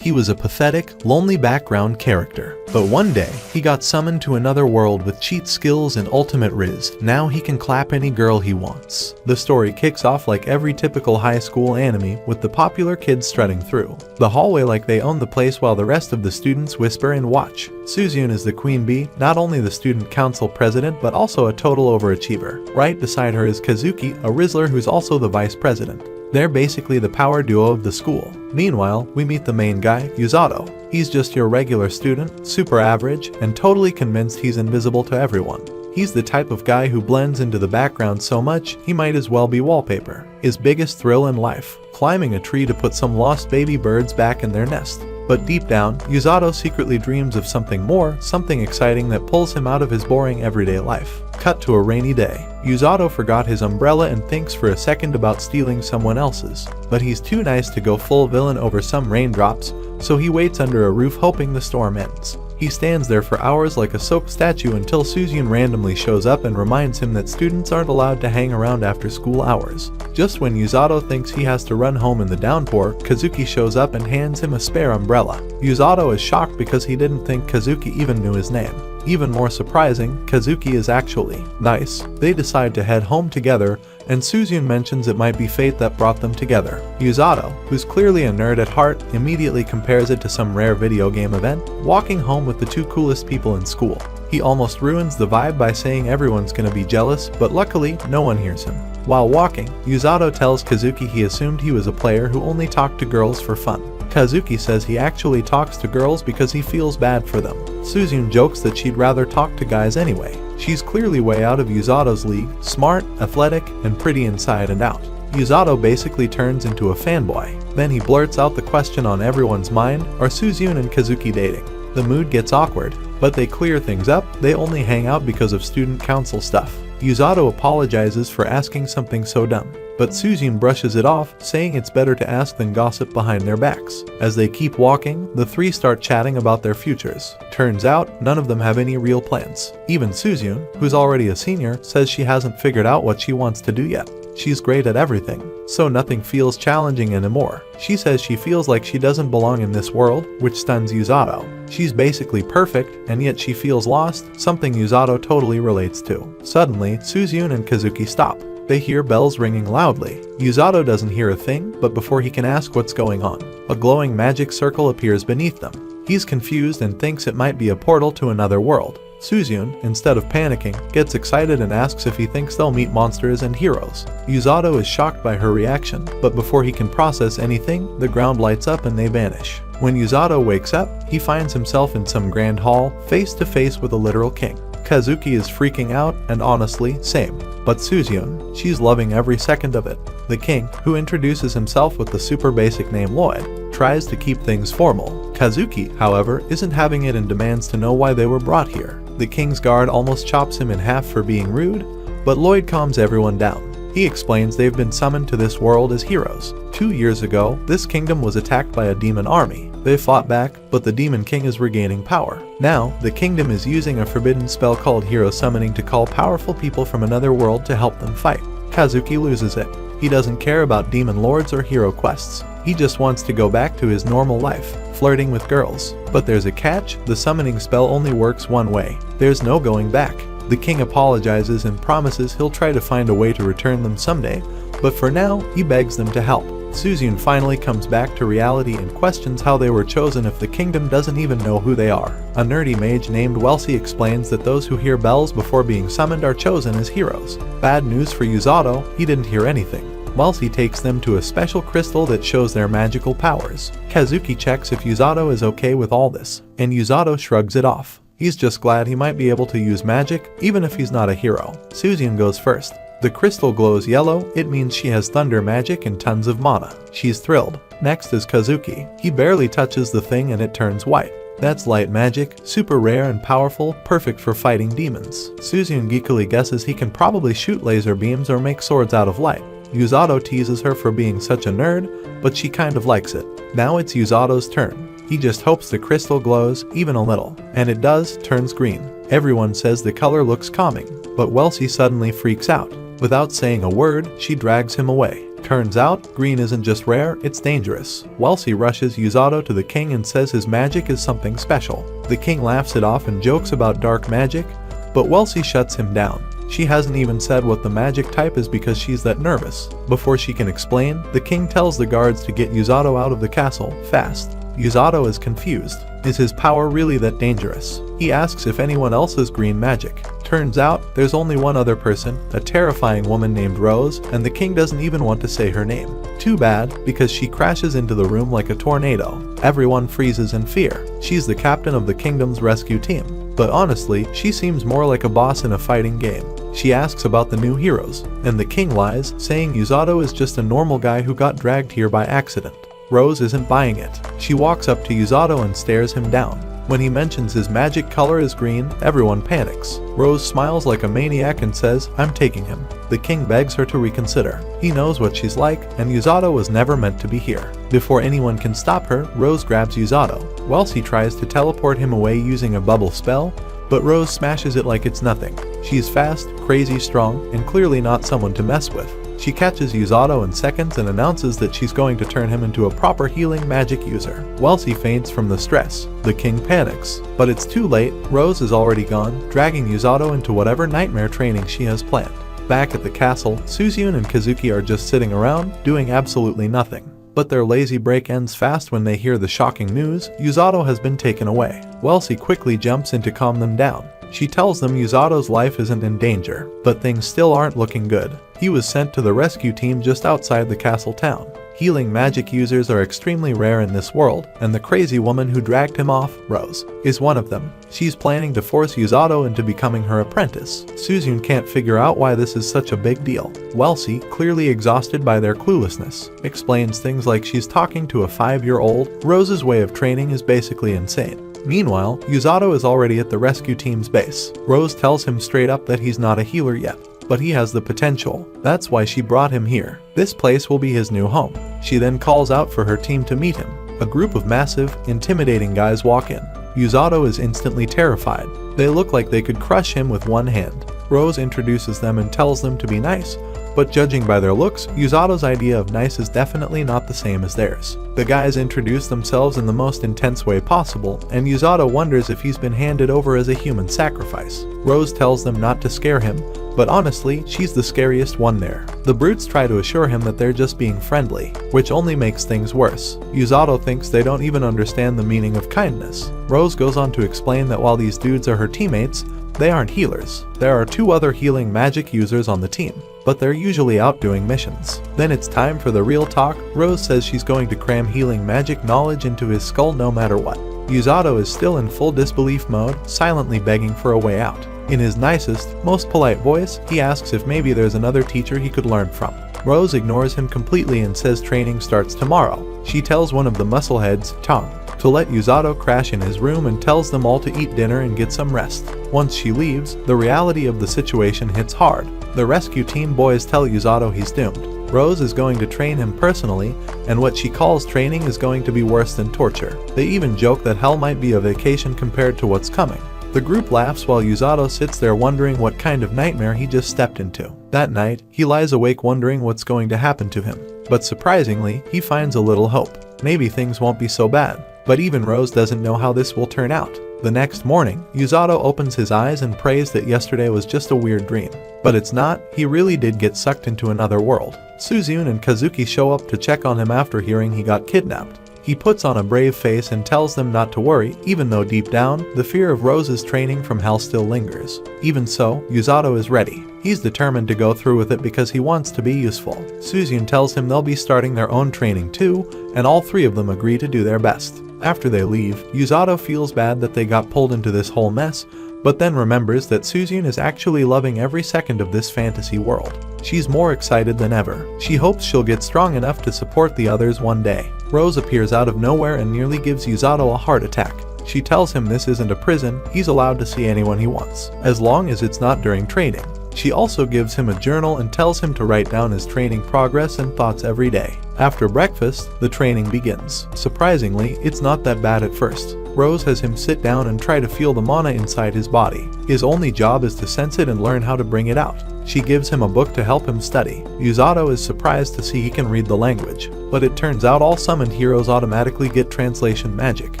He was a pathetic, lonely background character. But one day, he got summoned to another world with cheat skills and ultimate riz. Now he can clap any girl he wants. The story kicks off like every typical high school anime, with the popular kids strutting through the hallway like they own the place while the rest of the students whisper and watch. Suzyun is the queen bee, not only the student council president but also a total overachiever. Right beside her is Kazuki, a rizzler who's also the vice president. They're basically the power duo of the school. Meanwhile, we meet the main guy, Yuzato. He's just your regular student, super average, and totally convinced he's invisible to everyone. He's the type of guy who blends into the background so much, he might as well be wallpaper. His biggest thrill in life, climbing a tree to put some lost baby birds back in their nest. But deep down, Yuzato secretly dreams of something more, something exciting that pulls him out of his boring everyday life. Cut to a rainy day. Yuzato forgot his umbrella and thinks for a second about stealing someone else's. But he's too nice to go full villain over some raindrops, so he waits under a roof hoping the storm ends. He stands there for hours like a soaked statue until Suzyun randomly shows up and reminds him that students aren't allowed to hang around after school hours. Just when Yuzato thinks he has to run home in the downpour, Kazuki shows up and hands him a spare umbrella. Yuzato is shocked because he didn't think Kazuki even knew his name. Even more surprising, Kazuki is actually nice. They decide to head home together, and Suzyun mentions it might be fate that brought them together. Yuzato, who's clearly a nerd at heart, immediately compares it to some rare video game event, walking home with the two coolest people in school. He almost ruins the vibe by saying everyone's gonna be jealous, but luckily, no one hears him. While walking, Yuzato tells Kazuki he assumed he was a player who only talked to girls for fun. Kazuki says he actually talks to girls because he feels bad for them. Suzyun jokes that she'd rather talk to guys anyway. She's clearly way out of Yuzato's league, smart, athletic, and pretty inside and out. Yuzato basically turns into a fanboy. Then he blurts out the question on everyone's mind, are Suzyun and Kazuki dating? The mood gets awkward, but they clear things up. They only hang out because of student council stuff. Yuzato apologizes for asking something so dumb, but Suzyun brushes it off, saying it's better to ask than gossip behind their backs. As they keep walking, the three start chatting about their futures. Turns out, none of them have any real plans. Even Suzyun, who's already a senior, says she hasn't figured out what she wants to do yet. She's great at everything, so nothing feels challenging anymore. She says she feels like she doesn't belong in this world, which stuns Yuzato. She's basically perfect, and yet she feels lost, something Yuzato totally relates to. Suddenly, Suzyun and Kazuki stop. They hear bells ringing loudly. Yuzato doesn't hear a thing, but before he can ask what's going on, a glowing magic circle appears beneath them. He's confused and thinks it might be a portal to another world. Suzyun, instead of panicking, gets excited and asks if he thinks they'll meet monsters and heroes. Yuzato is shocked by her reaction, but before he can process anything, the ground lights up and they vanish. When Yuzato wakes up, he finds himself in some grand hall, face to face with a literal king. Kazuki is freaking out, and honestly, same. But Suzyun, she's loving every second of it. The king, who introduces himself with the super basic name Lloyd, tries to keep things formal. Kazuki, however, isn't having it and demands to know why they were brought here. The king's guard almost chops him in half for being rude, but Lloyd calms everyone down. He explains they've been summoned to this world as heroes. 2 years ago, this kingdom was attacked by a demon army. They fought back, but the demon king is regaining power. Now, the kingdom is using a forbidden spell called hero summoning to call powerful people from another world to help them fight. Kazuki loses it. He doesn't care about demon lords or hero quests. He just wants to go back to his normal life, flirting with girls. But there's a catch, the summoning spell only works one way. There's no going back. The king apologizes and promises he'll try to find a way to return them someday, but for now, he begs them to help. Suzyun finally comes back to reality and questions how they were chosen if the kingdom doesn't even know who they are. A nerdy mage named Welsi explains that those who hear bells before being summoned are chosen as heroes. Bad news for Yuzato, he didn't hear anything. Welsi takes them to a special crystal that shows their magical powers. Kazuki checks if Yuzato is okay with all this, and Yuzato shrugs it off. He's just glad he might be able to use magic, even if he's not a hero. Suzyun goes first. The crystal glows yellow, it means she has thunder magic and tons of mana. She's thrilled. Next is Kazuki. He barely touches the thing and it turns white. That's light magic, super rare and powerful, perfect for fighting demons. Suzyun geekily guesses he can probably shoot laser beams or make swords out of light. Yuzato teases her for being such a nerd, but she kind of likes it. Now it's Yuzato's turn. He just hopes the crystal glows, even a little. And it does, turns green. Everyone says the color looks calming, but Welsi suddenly freaks out. Without saying a word, she drags him away. Turns out, green isn't just rare, it's dangerous. Wellesley rushes Usato to the king and says his magic is something special. The king laughs it off and jokes about dark magic, but Wellesley shuts him down. She hasn't even said what the magic type is because she's that nervous. Before she can explain, the king tells the guards to get Usato out of the castle, fast. Usato is confused. Is his power really that dangerous? He asks if anyone else has green magic. Turns out, there's only one other person, a terrifying woman named Rose, and the king doesn't even want to say her name. Too bad, because she crashes into the room like a tornado. Everyone freezes in fear. She's the captain of the kingdom's rescue team. But honestly, she seems more like a boss in a fighting game. She asks about the new heroes, and the king lies, saying Usato is just a normal guy who got dragged here by accident. Rose isn't buying it. She walks up to Usato and stares him down. When he mentions his magic color is green, everyone panics. Rose smiles like a maniac and says, "I'm taking him." The king begs her to reconsider. He knows what she's like, and Usato was never meant to be here. Before anyone can stop her, Rose grabs Usato. Wellesley tries to teleport him away using a bubble spell, but Rose smashes it like it's nothing. She's fast, crazy strong, and clearly not someone to mess with. She catches Usato in seconds and announces that she's going to turn him into a proper healing magic user. Wellesley faints from the stress. The king panics. But it's too late, Rose is already gone, dragging Usato into whatever nightmare training she has planned. Back at the castle, Suzyun and Kazuki are just sitting around, doing absolutely nothing. But their lazy break ends fast when they hear the shocking news: Usato has been taken away. Wellesley quickly jumps in to calm them down. She tells them Usato's life isn't in danger, but things still aren't looking good. He was sent to the rescue team just outside the castle town. Healing magic users are extremely rare in this world, and the crazy woman who dragged him off, Rose, is one of them. She's planning to force Usato into becoming her apprentice. Suzyun can't figure out why this is such a big deal. Wellesley, clearly exhausted by their cluelessness, explains things like she's talking to a 5-year-old. Rose's way of training is basically insane. Meanwhile, Usato is already at the rescue team's base. Rose tells him straight up that he's not a healer yet, but he has the potential. That's why she brought him here. This place will be his new home. She then calls out for her team to meet him. A group of massive, intimidating guys walk in. Usato is instantly terrified. They look like they could crush him with one hand. Rose introduces them and tells them to be nice, but judging by their looks, Usato's idea of nice is definitely not the same as theirs. The guys introduce themselves in the most intense way possible, and Usato wonders if he's been handed over as a human sacrifice. Rose tells them not to scare him, but honestly, she's the scariest one there. The brutes try to assure him that they're just being friendly, which only makes things worse. Usato thinks they don't even understand the meaning of kindness. Rose goes on to explain that while these dudes are her teammates, they aren't healers. There are 2 other healing magic users on the team, but they're usually out doing missions. Then it's time for the real talk. Rose says she's going to cram healing magic knowledge into his skull no matter what. Usato is still in full disbelief mode, silently begging for a way out. In his nicest, most polite voice, he asks if maybe there's another teacher he could learn from. Rose ignores him completely and says training starts tomorrow. She tells one of the muscleheads, Tong, to let Usato crash in his room and tells them all to eat dinner and get some rest. Once she leaves, the reality of the situation hits hard. The rescue team boys tell Usato he's doomed. Rose is going to train him personally, and what she calls training is going to be worse than torture. They even joke that hell might be a vacation compared to what's coming. The group laughs while Usato sits there wondering what kind of nightmare he just stepped into. That night, he lies awake wondering what's going to happen to him. But surprisingly, he finds a little hope. Maybe things won't be so bad. But even Rose doesn't know how this will turn out. The next morning, Usato opens his eyes and prays that yesterday was just a weird dream. But it's not, he really did get sucked into another world. Suzyun and Kazuki show up to check on him after hearing he got kidnapped. He puts on a brave face and tells them not to worry, even though deep down, the fear of Rose's training from hell still lingers. Even so, Usato is ready. He's determined to go through with it because he wants to be useful. Suzyun tells him they'll be starting their own training too, and all 3 of them agree to do their best. After they leave, Usato feels bad that they got pulled into this whole mess, but then remembers that Suzyun is actually loving every second of this fantasy world. She's more excited than ever. She hopes she'll get strong enough to support the others one day. Rose appears out of nowhere and nearly gives Usato a heart attack. She tells him this isn't a prison, he's allowed to see anyone he wants, as long as it's not during training. She also gives him a journal and tells him to write down his training progress and thoughts every day. After breakfast, the training begins. Surprisingly, it's not that bad at first. Rose has him sit down and try to feel the mana inside his body. His only job is to sense it and learn how to bring it out. She gives him a book to help him study. Usato is surprised to see he can read the language, but it turns out all summoned heroes automatically get translation magic.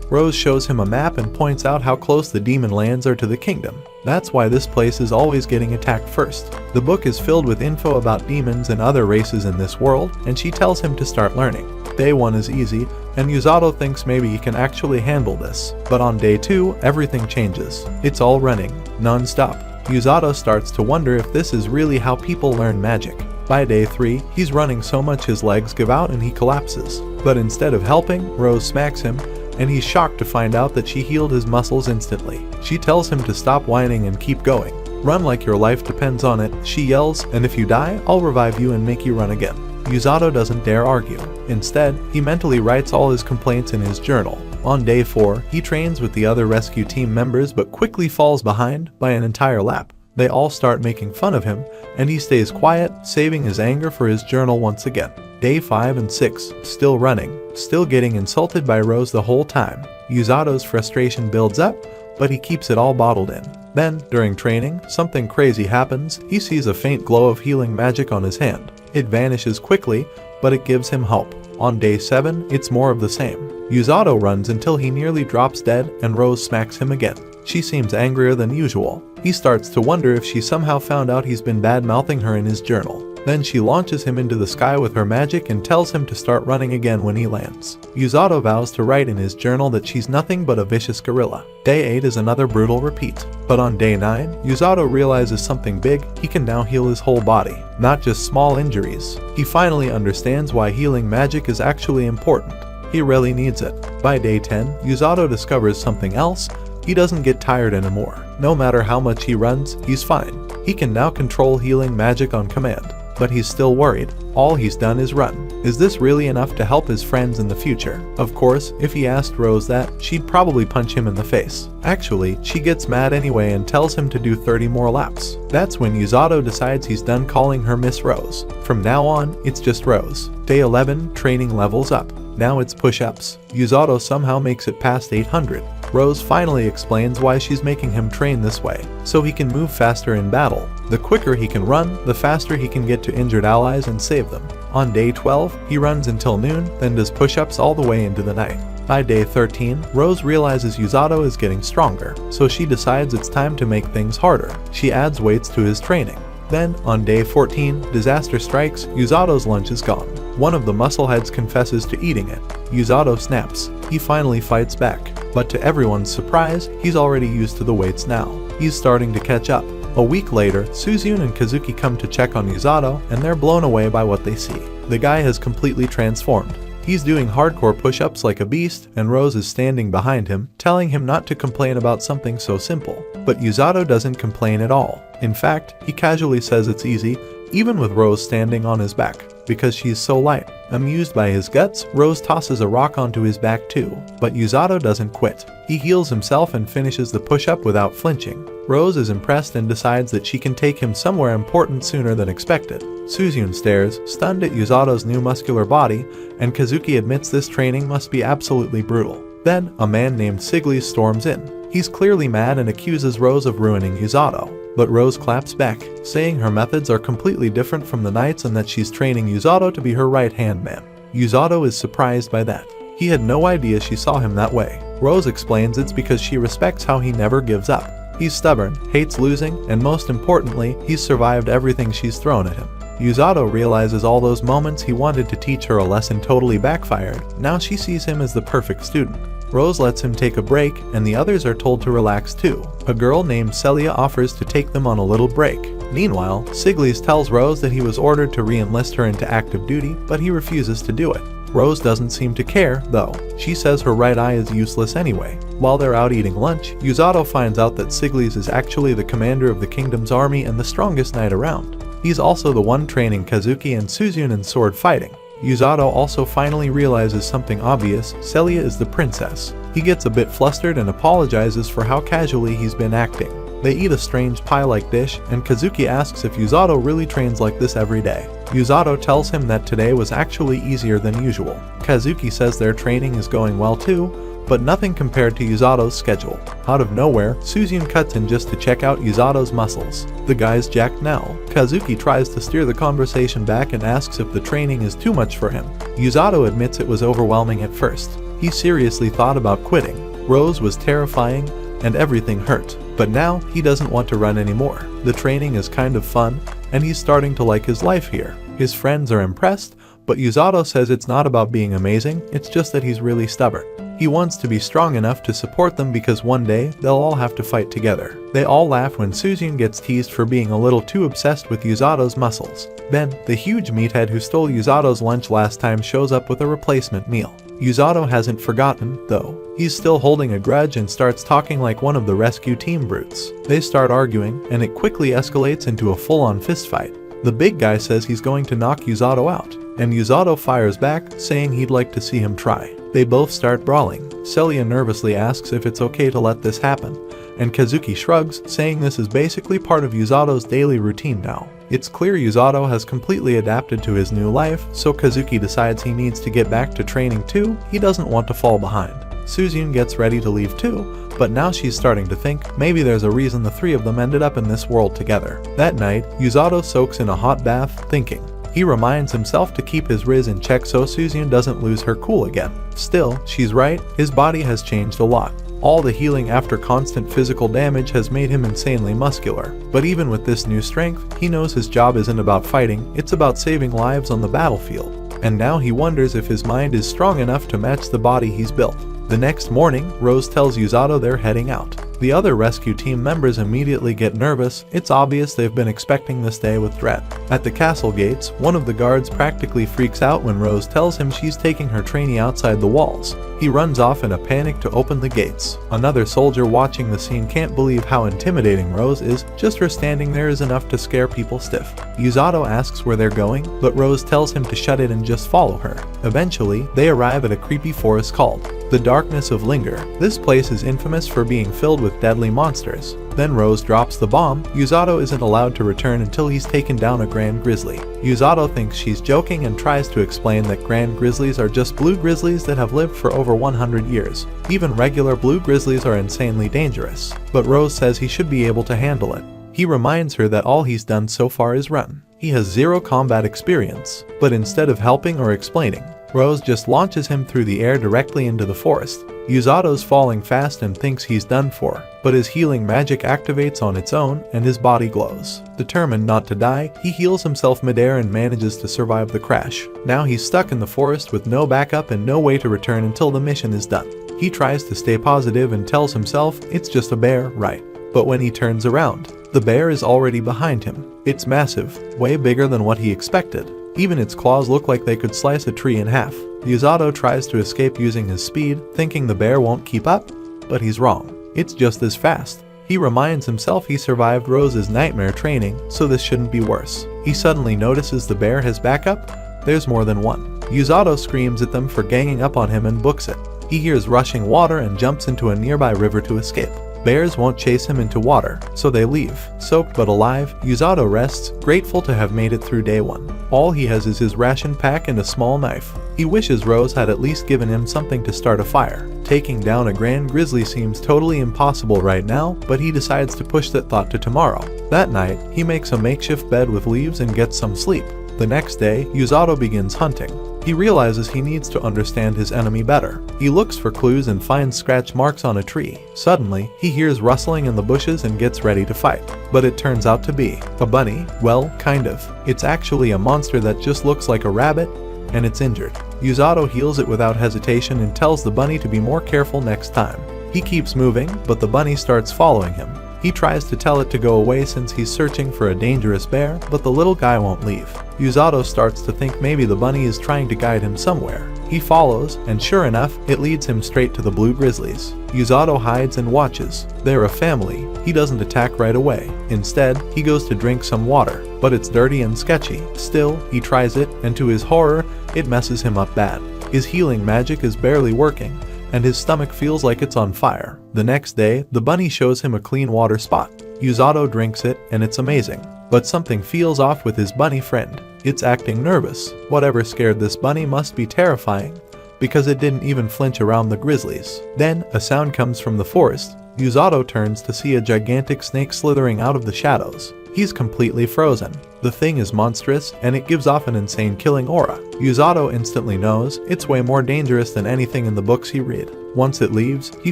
Rose shows him a map and points out how close the demon lands are to the kingdom. That's why this place is always getting attacked first. The book is filled with info about demons and other races in this world, and she tells him to start learning. Day 1 is easy, and Usato thinks maybe he can actually handle this. But on day 2, everything changes. It's all running, non-stop. Usato starts to wonder if this is really how people learn magic. By day 3, he's running so much his legs give out and he collapses. But instead of helping, Rose smacks him, and he's shocked to find out that she healed his muscles instantly. She tells him to stop whining and keep going. Run like your life depends on it, she yells, and if you die, I'll revive you and make you run again. Usato doesn't dare argue. Instead, he mentally writes all his complaints in his journal. On day 4, he trains with the other rescue team members but quickly falls behind by an entire lap. They all start making fun of him, and he stays quiet, saving his anger for his journal once again. Day 5 and 6, still running, still getting insulted by Rose the whole time. Usato's frustration builds up, but he keeps it all bottled in. Then, during training, something crazy happens. He sees a faint glow of healing magic on his hand. It vanishes quickly, but it gives him hope. On day 7, it's more of the same. Usato runs until he nearly drops dead, and Rose smacks him again. She seems angrier than usual. He starts to wonder if she somehow found out he's been bad-mouthing her in his journal. Then she launches him into the sky with her magic and tells him to start running again when he lands. Usato vows to write in his journal that she's nothing but a vicious gorilla. Day 8 is another brutal repeat. But on day 9, Usato realizes something big. He can now heal his whole body, not just small injuries. He finally understands why healing magic is actually important. He really needs it. By day 10, Usato discovers something else. He doesn't get tired anymore. No matter how much he runs, he's fine. He can now control healing magic on command. But he's still worried. All he's done is run. Is this really enough to help his friends in the future? Of course, if he asked Rose that, she'd probably punch him in the face. Actually, she gets mad anyway and tells him to do 30 more laps. That's when Usato decides he's done calling her Miss Rose. From now on, it's just Rose. Day 11, training levels up. Now it's push-ups. Usato somehow makes it past 800. Rose finally explains why she's making him train this way, so he can move faster in battle. The quicker he can run, the faster he can get to injured allies and save them. On day 12, he runs until noon, then does push-ups all the way into the night. By day 13, Rose realizes Usato is getting stronger, so she decides it's time to make things harder. She adds weights to his training. Then, on day 14, disaster strikes. Usato's lunch is gone. One of the muscleheads confesses to eating it. Usato snaps. He finally fights back. But to everyone's surprise, he's already used to the weights now. He's starting to catch up. A week later, Suzune and Kazuki come to check on Usato, and they're blown away by what they see. The guy has completely transformed. He's doing hardcore push-ups like a beast, and Rose is standing behind him, telling him not to complain about something so simple. But Usato doesn't complain at all. In fact, he casually says it's easy, even with Rose standing on his back, because she's so light. Amused by his guts, Rose tosses a rock onto his back too. But Usato doesn't quit. He heals himself and finishes the push-up without flinching. Rose is impressed and decides that she can take him somewhere important sooner than expected. Suzune stares, stunned at Usato's new muscular body, and Kazuki admits this training must be absolutely brutal. Then, a man named Sigli storms in. He's clearly mad and accuses Rose of ruining Usato. But Rose claps back, saying her methods are completely different from the Knight's and that she's training Usato to be her right-hand man. Usato is surprised by that. He had no idea she saw him that way. Rose explains it's because she respects how he never gives up. He's stubborn, hates losing, and most importantly, he's survived everything she's thrown at him. Usato realizes all those moments he wanted to teach her a lesson totally backfired. Now she sees him as the perfect student. Rose lets him take a break, and the others are told to relax too. A girl named Celia offers to take them on a little break. Meanwhile, Siglis tells Rose that he was ordered to re-enlist her into active duty, but he refuses to do it. Rose doesn't seem to care, though. She says her right eye is useless anyway. While they're out eating lunch, Usato finds out that Siglis is actually the commander of the kingdom's army and the strongest knight around. He's also the one training Kazuki and Suzune in sword fighting. Usato also finally realizes something obvious: Celia is the princess. He gets a bit flustered and apologizes for how casually he's been acting. They eat a strange pie-like dish, and Kazuki asks if Yuzato really trains like this every day. Yuzato tells him that today was actually easier than usual. Kazuki says their training is going well too, but nothing compared to Yuzato's schedule. Out of nowhere, Suzune cuts in just to check out Yuzato's muscles. The guy's jacked now. Kazuki tries to steer the conversation back and asks if the training is too much for him. Yuzato admits it was overwhelming at first. He seriously thought about quitting. Rose was terrifying, and everything hurt. But now, he doesn't want to run anymore. The training is kind of fun, and he's starting to like his life here. His friends are impressed, but Yuzato says it's not about being amazing, it's just that he's really stubborn. He wants to be strong enough to support them because one day, they'll all have to fight together. They all laugh when Suzune gets teased for being a little too obsessed with Yuzato's muscles. Then, the huge meathead who stole Yuzato's lunch last time shows up with a replacement meal. Yuzato hasn't forgotten, though. He's still holding a grudge and starts talking like one of the rescue team brutes. They start arguing, and it quickly escalates into a full-on fistfight. The big guy says he's going to knock Yuzato out, and Yuzato fires back, saying he'd like to see him try. They both start brawling. Celia nervously asks if it's okay to let this happen, and Kazuki shrugs, saying this is basically part of Yuzato's daily routine now. It's clear Yuzato has completely adapted to his new life, so Kazuki decides he needs to get back to training too. He doesn't want to fall behind. Suzune gets ready to leave too, but now she's starting to think maybe there's a reason the three of them ended up in this world together. That night, Yuzato soaks in a hot bath, thinking. He reminds himself to keep his riz in check so Suzune doesn't lose her cool again. Still, she's right, his body has changed a lot. All the healing after constant physical damage has made him insanely muscular. But even with this new strength, he knows his job isn't about fighting, it's about saving lives on the battlefield. And now he wonders if his mind is strong enough to match the body he's built. The next morning, Rose tells Yuzato they're heading out. The other rescue team members immediately get nervous. It's obvious they've been expecting this day with dread. At the castle gates, one of the guards practically freaks out when Rose tells him she's taking her trainee outside the walls. He runs off in a panic to open the gates. Another soldier watching the scene can't believe how intimidating Rose is. Just her standing there is enough to scare people stiff. Yuzato asks where they're going, but Rose tells him to shut it and just follow her. Eventually, they arrive at a creepy forest called the Darkness of Linger. This place is infamous for being filled with deadly monsters. Then Rose drops the bomb. Yuzato isn't allowed to return until he's taken down a Grand Grizzly. Yuzato thinks she's joking and tries to explain that Grand Grizzlies are just blue grizzlies that have lived for over 100 years. Even regular blue grizzlies are insanely dangerous. But Rose says he should be able to handle it. He reminds her that all he's done so far is run. He has zero combat experience. But instead of helping or explaining, Rose just launches him through the air directly into the forest. Yuzato's falling fast and thinks he's done for, but his healing magic activates on its own and his body glows. Determined not to die, he heals himself midair and manages to survive the crash. Now he's stuck in the forest with no backup and no way to return until the mission is done. He tries to stay positive and tells himself it's just a bear, right? But when he turns around, the bear is already behind him. It's massive, way bigger than what he expected. Even its claws look like they could slice a tree in half. Yuzato tries to escape using his speed, thinking the bear won't keep up, but he's wrong. It's just as fast. He reminds himself he survived Rose's nightmare training, so this shouldn't be worse. He suddenly notices the bear has backup. There's more than one. Yuzato screams at them for ganging up on him and books it. He hears rushing water and jumps into a nearby river to escape. Bears won't chase him into water, so they leave. Soaked but alive, Yuzato rests, grateful to have made it through day one. All he has is his ration pack and a small knife. He wishes Rose had at least given him something to start a fire. Taking down a Grand Grizzly seems totally impossible right now, but he decides to push that thought to tomorrow. That night, he makes a makeshift bed with leaves and gets some sleep. The next day, Yuzato begins hunting. He realizes he needs to understand his enemy better. He looks for clues and finds scratch marks on a tree. Suddenly, he hears rustling in the bushes and gets ready to fight. But it turns out to be a bunny. Well, kind of. It's actually a monster that just looks like a rabbit, and it's injured. Yuzato heals it without hesitation and tells the bunny to be more careful next time. He keeps moving, but the bunny starts following him. He tries to tell it to go away since he's searching for a dangerous bear, but the little guy won't leave. Yuzato starts to think maybe the bunny is trying to guide him somewhere. He follows, and sure enough, it leads him straight to the blue grizzlies. Yuzato hides and watches. They're a family. He doesn't attack right away. Instead, he goes to drink some water, but it's dirty and sketchy. Still, he tries it, and to his horror, it messes him up bad. His healing magic is barely working, and his stomach feels like it's on fire. The next day, the bunny shows him a clean water spot. Yuzato drinks it and it's amazing. But something feels off with his bunny friend. It's acting nervous. Whatever scared this bunny must be terrifying, because it didn't even flinch around the grizzlies. Then, a sound comes from the forest. Yuzato turns to see a gigantic snake slithering out of the shadows. He's completely frozen. The thing is monstrous, and it gives off an insane killing aura. Yuzato instantly knows it's way more dangerous than anything in the books he read. Once it leaves, he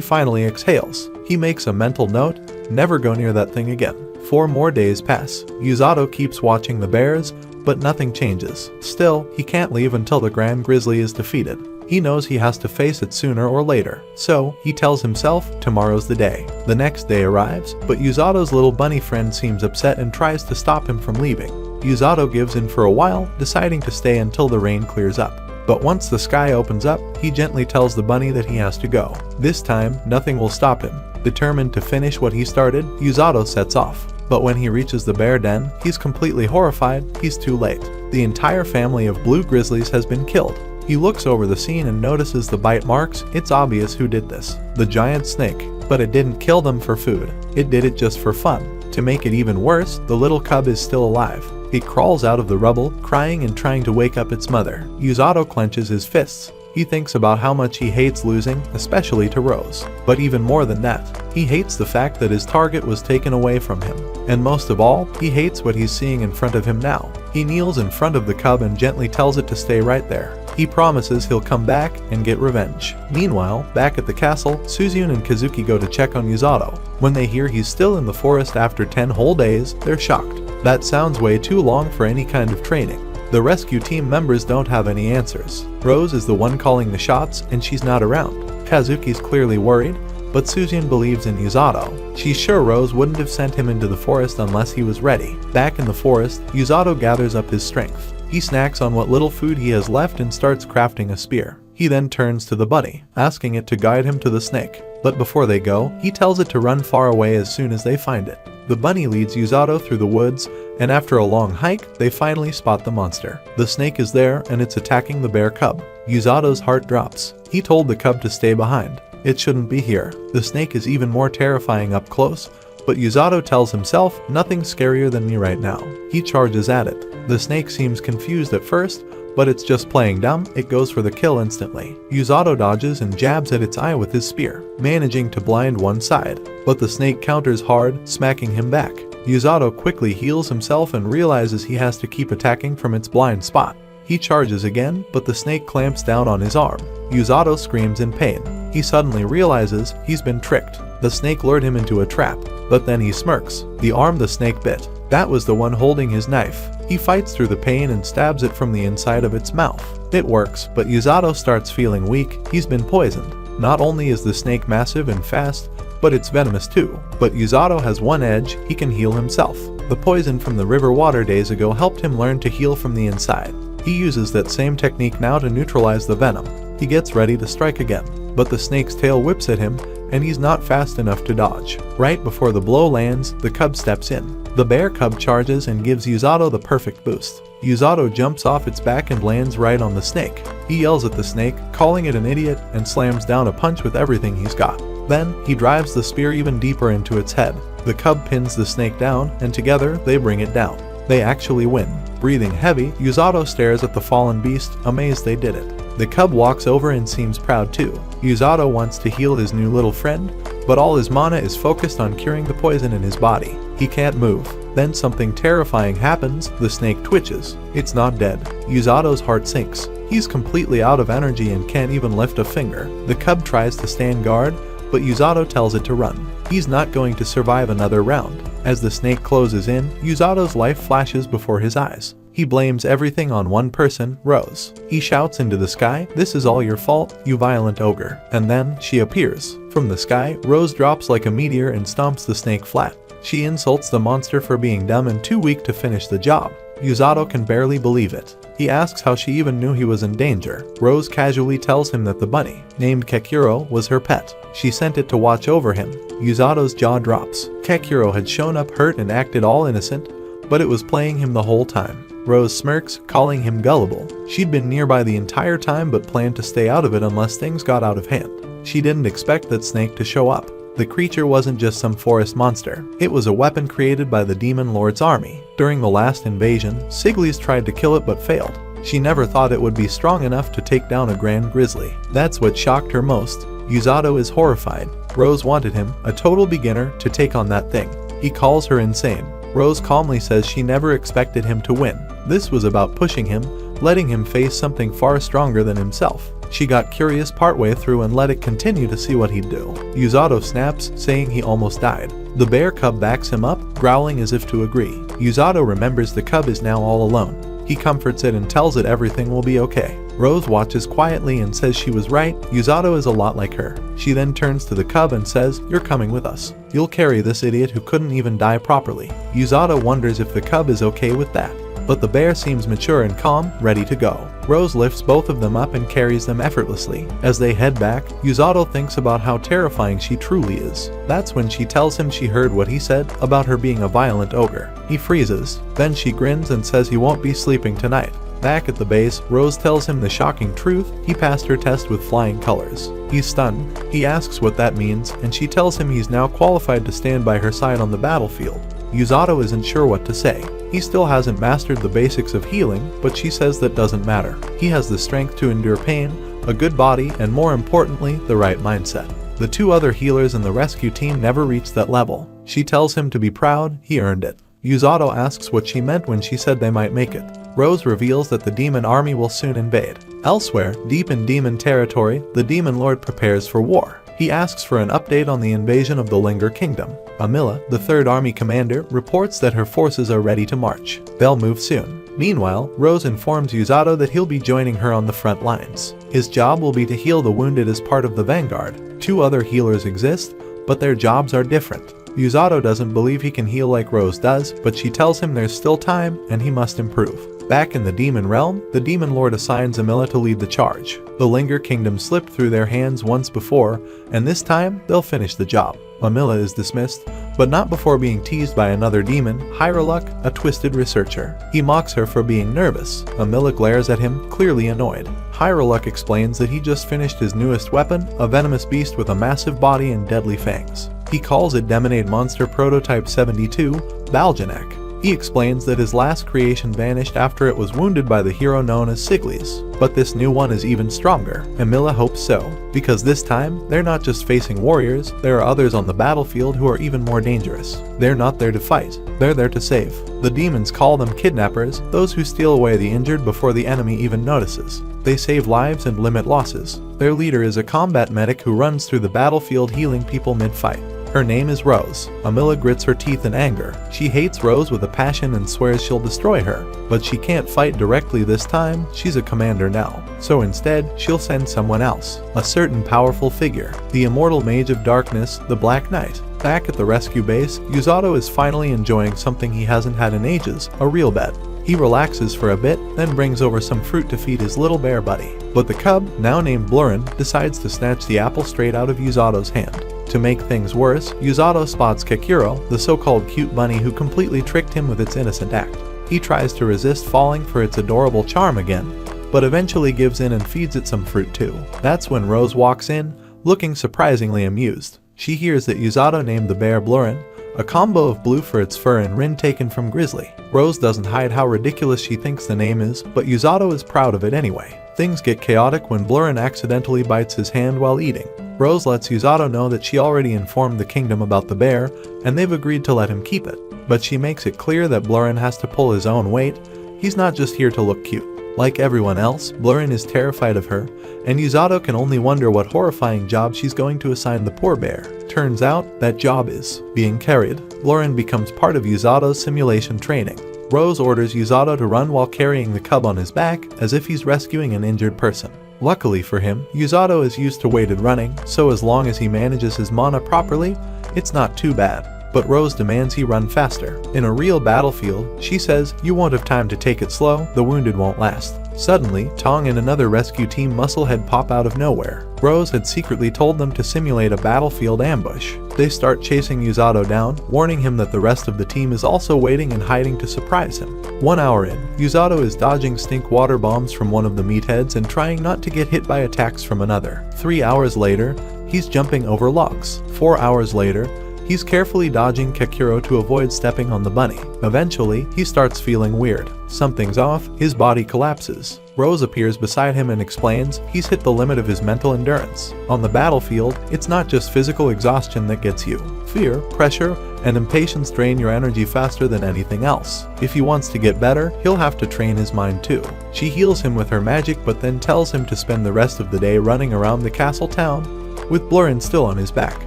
finally exhales. He makes a mental note, never go near that thing again. 4 more days pass. Yuzato keeps watching the bears, but nothing changes. Still, he can't leave until the Grand Grizzly is defeated. He knows he has to face it sooner or later, so he tells himself tomorrow's the day. The next day arrives, but Yuzato's little bunny friend seems upset and tries to stop him from leaving. Yuzato gives in for a while, deciding to stay until the rain clears up. But once the sky opens up, he gently tells the bunny that he has to go. This time, nothing will stop him. Determined to finish what he started, Yuzato sets off. But when he reaches the bear den, he's completely horrified. He's too late. The entire family of blue grizzlies has been killed. He looks over the scene and notices the bite marks. It's obvious who did this. The giant snake. But it didn't kill them for food. It did it just for fun. To make it even worse, the little cub is still alive. It crawls out of the rubble, crying and trying to wake up its mother. Yuzato clenches his fists. He thinks about how much he hates losing, especially to Rose. But even more than that, he hates the fact that his target was taken away from him. And most of all, he hates what he's seeing in front of him now. He kneels in front of the cub and gently tells it to stay right there. He promises he'll come back and get revenge. Meanwhile, back at the castle, Suzyun and Kazuki go to check on Yuzato. When they hear he's still in the forest after 10 whole days, they're shocked. That sounds way too long for any kind of training. The rescue team members don't have any answers. Rose is the one calling the shots, and she's not around. Kazuki's clearly worried, but Suzyun believes in Yuzato. She's sure Rose wouldn't have sent him into the forest unless he was ready. Back in the forest, Yuzato gathers up his strength. He snacks on what little food he has left and starts crafting a spear. He then turns to the bunny, asking it to guide him to the snake. But before they go, he tells it to run far away as soon as they find it. The bunny leads Yuzato through the woods, and after a long hike, they finally spot the monster. The snake is there, and it's attacking the bear cub. Yuzato's heart drops. He told the cub to stay behind. It shouldn't be here. The snake is even more terrifying up close, but Yuzato tells himself, nothing's scarier than me right now. He charges at it. The snake seems confused at first, but it's just playing dumb. It goes for the kill instantly. Yuzato dodges and jabs at its eye with his spear, managing to blind one side. But the snake counters hard, smacking him back. Yuzato quickly heals himself and realizes he has to keep attacking from its blind spot. He charges again, but the snake clamps down on his arm. Yuzato screams in pain. He suddenly realizes he's been tricked. The snake lured him into a trap, but then he smirks. The arm the snake bit, that was the one holding his knife. He fights through the pain and stabs it from the inside of its mouth. It works, but Yuzato starts feeling weak. He's been poisoned. Not only is the snake massive and fast, but it's venomous too. But Yuzato has one edge, he can heal himself. The poison from the river water days ago helped him learn to heal from the inside. He uses that same technique now to neutralize the venom. He gets ready to strike again, but the snake's tail whips at him, and he's not fast enough to dodge. Right before the blow lands, the cub steps in. The bear cub charges and gives Yuzato the perfect boost. Yuzato jumps off its back and lands right on the snake. He yells at the snake, calling it an idiot, and slams down a punch with everything he's got. Then, he drives the spear even deeper into its head. The cub pins the snake down, and together, they bring it down. They actually win. Breathing heavy, Yuzato stares at the fallen beast, amazed they did it. The cub walks over and seems proud too. Yuzato wants to heal his new little friend, but all his mana is focused on curing the poison in his body. He can't move. Then something terrifying happens. The snake twitches. It's not dead. Yuzato's heart sinks. He's completely out of energy and can't even lift a finger. The cub tries to stand guard, but Yuzato tells it to run. He's not going to survive another round. As the snake closes in, Yuzato's life flashes before his eyes. He blames everything on one person, Rose. He shouts into the sky, "This is all your fault, you violent ogre." And then, she appears. From the sky, Rose drops like a meteor and stomps the snake flat. She insults the monster for being dumb and too weak to finish the job. Yuzato can barely believe it. He asks how she even knew he was in danger. Rose casually tells him that the bunny, named Kekuro, was her pet. She sent it to watch over him. Yuzato's jaw drops. Kekuro had shown up hurt and acted all innocent, but it was playing him the whole time. Rose smirks, calling him gullible. She'd been nearby the entire time but planned to stay out of it unless things got out of hand. She didn't expect that snake to show up. The creature wasn't just some forest monster. It was a weapon created by the Demon Lord's army. During the last invasion, Siglis tried to kill it but failed. She never thought it would be strong enough to take down a grand grizzly. That's what shocked her most. Usato is horrified. Rose wanted him, a total beginner, to take on that thing. He calls her insane. Rose calmly says she never expected him to win. This was about pushing him, letting him face something far stronger than himself. She got curious partway through and let it continue to see what he'd do. Usato snaps, saying he almost died. The bear cub backs him up, growling as if to agree. Usato remembers the cub is now all alone. He comforts it and tells it everything will be okay. Rose watches quietly and says she was right. Usato is a lot like her. She then turns to the cub and says, "You're coming with us. You'll carry this idiot who couldn't even die properly." Usato wonders if the cub is okay with that. But the bear seems mature and calm, ready to go. Rose lifts both of them up and carries them effortlessly. As they head back, Usato thinks about how terrifying she truly is. That's when she tells him she heard what he said about her being a violent ogre. He freezes. Then she grins and says he won't be sleeping tonight. Back at the base, Rose tells him the shocking truth: he passed her test with flying colors. He's stunned. He asks what that means, and she tells him he's now qualified to stand by her side on the battlefield. Usato isn't sure what to say. He still hasn't mastered the basics of healing, but she says that doesn't matter. He has the strength to endure pain, a good body, and more importantly, the right mindset. The two other healers in the rescue team never reached that level. She tells him to be proud, he earned it. Usato asks what she meant when she said they might make it. Rose reveals that the demon army will soon invade. Elsewhere, deep in demon territory, the demon lord prepares for war. He asks for an update on the invasion of the Linger Kingdom. Amila, the third army commander, reports that her forces are ready to march. They'll move soon. Meanwhile, Rose informs Usato that he'll be joining her on the front lines. His job will be to heal the wounded as part of the vanguard. Two other healers exist, but their jobs are different. Usato doesn't believe he can heal like Rose does, but she tells him there's still time and he must improve. Back in the demon realm, the demon lord assigns Amila to lead the charge. The Linger Kingdom slipped through their hands once before, and this time they'll finish the job. Amila is dismissed, but not before being teased by another demon, Hyreluk, a twisted researcher. He mocks her for being nervous. Amila glares at him, clearly annoyed. Hyreluk explains that he just finished his newest weapon, a venomous beast with a massive body and deadly fangs. He calls it Demonade Monster Prototype 72, Baljanak. He explains that his last creation vanished after it was wounded by the hero known as Siglis. But this new one is even stronger. Amila hopes so, because this time, they're not just facing warriors, there are others on the battlefield who are even more dangerous. They're not there to fight, they're there to save. The demons call them kidnappers, those who steal away the injured before the enemy even notices. They save lives and limit losses. Their leader is a combat medic who runs through the battlefield healing people mid-fight. Her name is Rose. Amila grits her teeth in anger. She hates Rose with a passion and swears she'll destroy her. But she can't fight directly this time, she's a commander now. So instead, she'll send someone else. A certain powerful figure. The immortal mage of darkness, the Black Knight. Back at the rescue base, Usato is finally enjoying something he hasn't had in ages, a real bed. He relaxes for a bit, then brings over some fruit to feed his little bear buddy. But the cub, now named Blurin, decides to snatch the apple straight out of Usato's hand. To make things worse, Usato spots Kekuro, the so-called cute bunny who completely tricked him with its innocent act. He tries to resist falling for its adorable charm again, but eventually gives in and feeds it some fruit too. That's when Rose walks in, looking surprisingly amused. She hears that Usato named the bear Blurin, a combo of blue for its fur and Rin taken from Grizzly. Rose doesn't hide how ridiculous she thinks the name is, but Usato is proud of it anyway. Things get chaotic when Blurin accidentally bites his hand while eating. Rose lets Usato know that she already informed the kingdom about the bear, and they've agreed to let him keep it. But she makes it clear that Blurin has to pull his own weight. He's not just here to look cute. Like everyone else, Blurin is terrified of her, and Usato can only wonder what horrifying job she's going to assign the poor bear. Turns out, that job is being carried. Blurin becomes part of Usato's simulation training. Rose orders Usato to run while carrying the cub on his back, as if he's rescuing an injured person. Luckily for him, Usato is used to weighted running, so as long as he manages his mana properly, it's not too bad. But Rose demands he run faster. In a real battlefield, she says, "You won't have time to take it slow, the wounded won't last." Suddenly, Tong and another rescue team musclehead pop out of nowhere. Rose had secretly told them to simulate a battlefield ambush. They start chasing Usato down, warning him that the rest of the team is also waiting and hiding to surprise him. 1 hour in, Usato is dodging stink water bombs from one of the meatheads and trying not to get hit by attacks from another. 3 hours later, he's jumping over logs. 4 hours later, he's carefully dodging Kakuro to avoid stepping on the bunny. Eventually, he starts feeling weird. Something's off, his body collapses. Rose appears beside him and explains he's hit the limit of his mental endurance. On the battlefield, it's not just physical exhaustion that gets you. Fear, pressure, and impatience drain your energy faster than anything else. If he wants to get better, he'll have to train his mind too. She heals him with her magic but then tells him to spend the rest of the day running around the castle town with Blurren still on his back.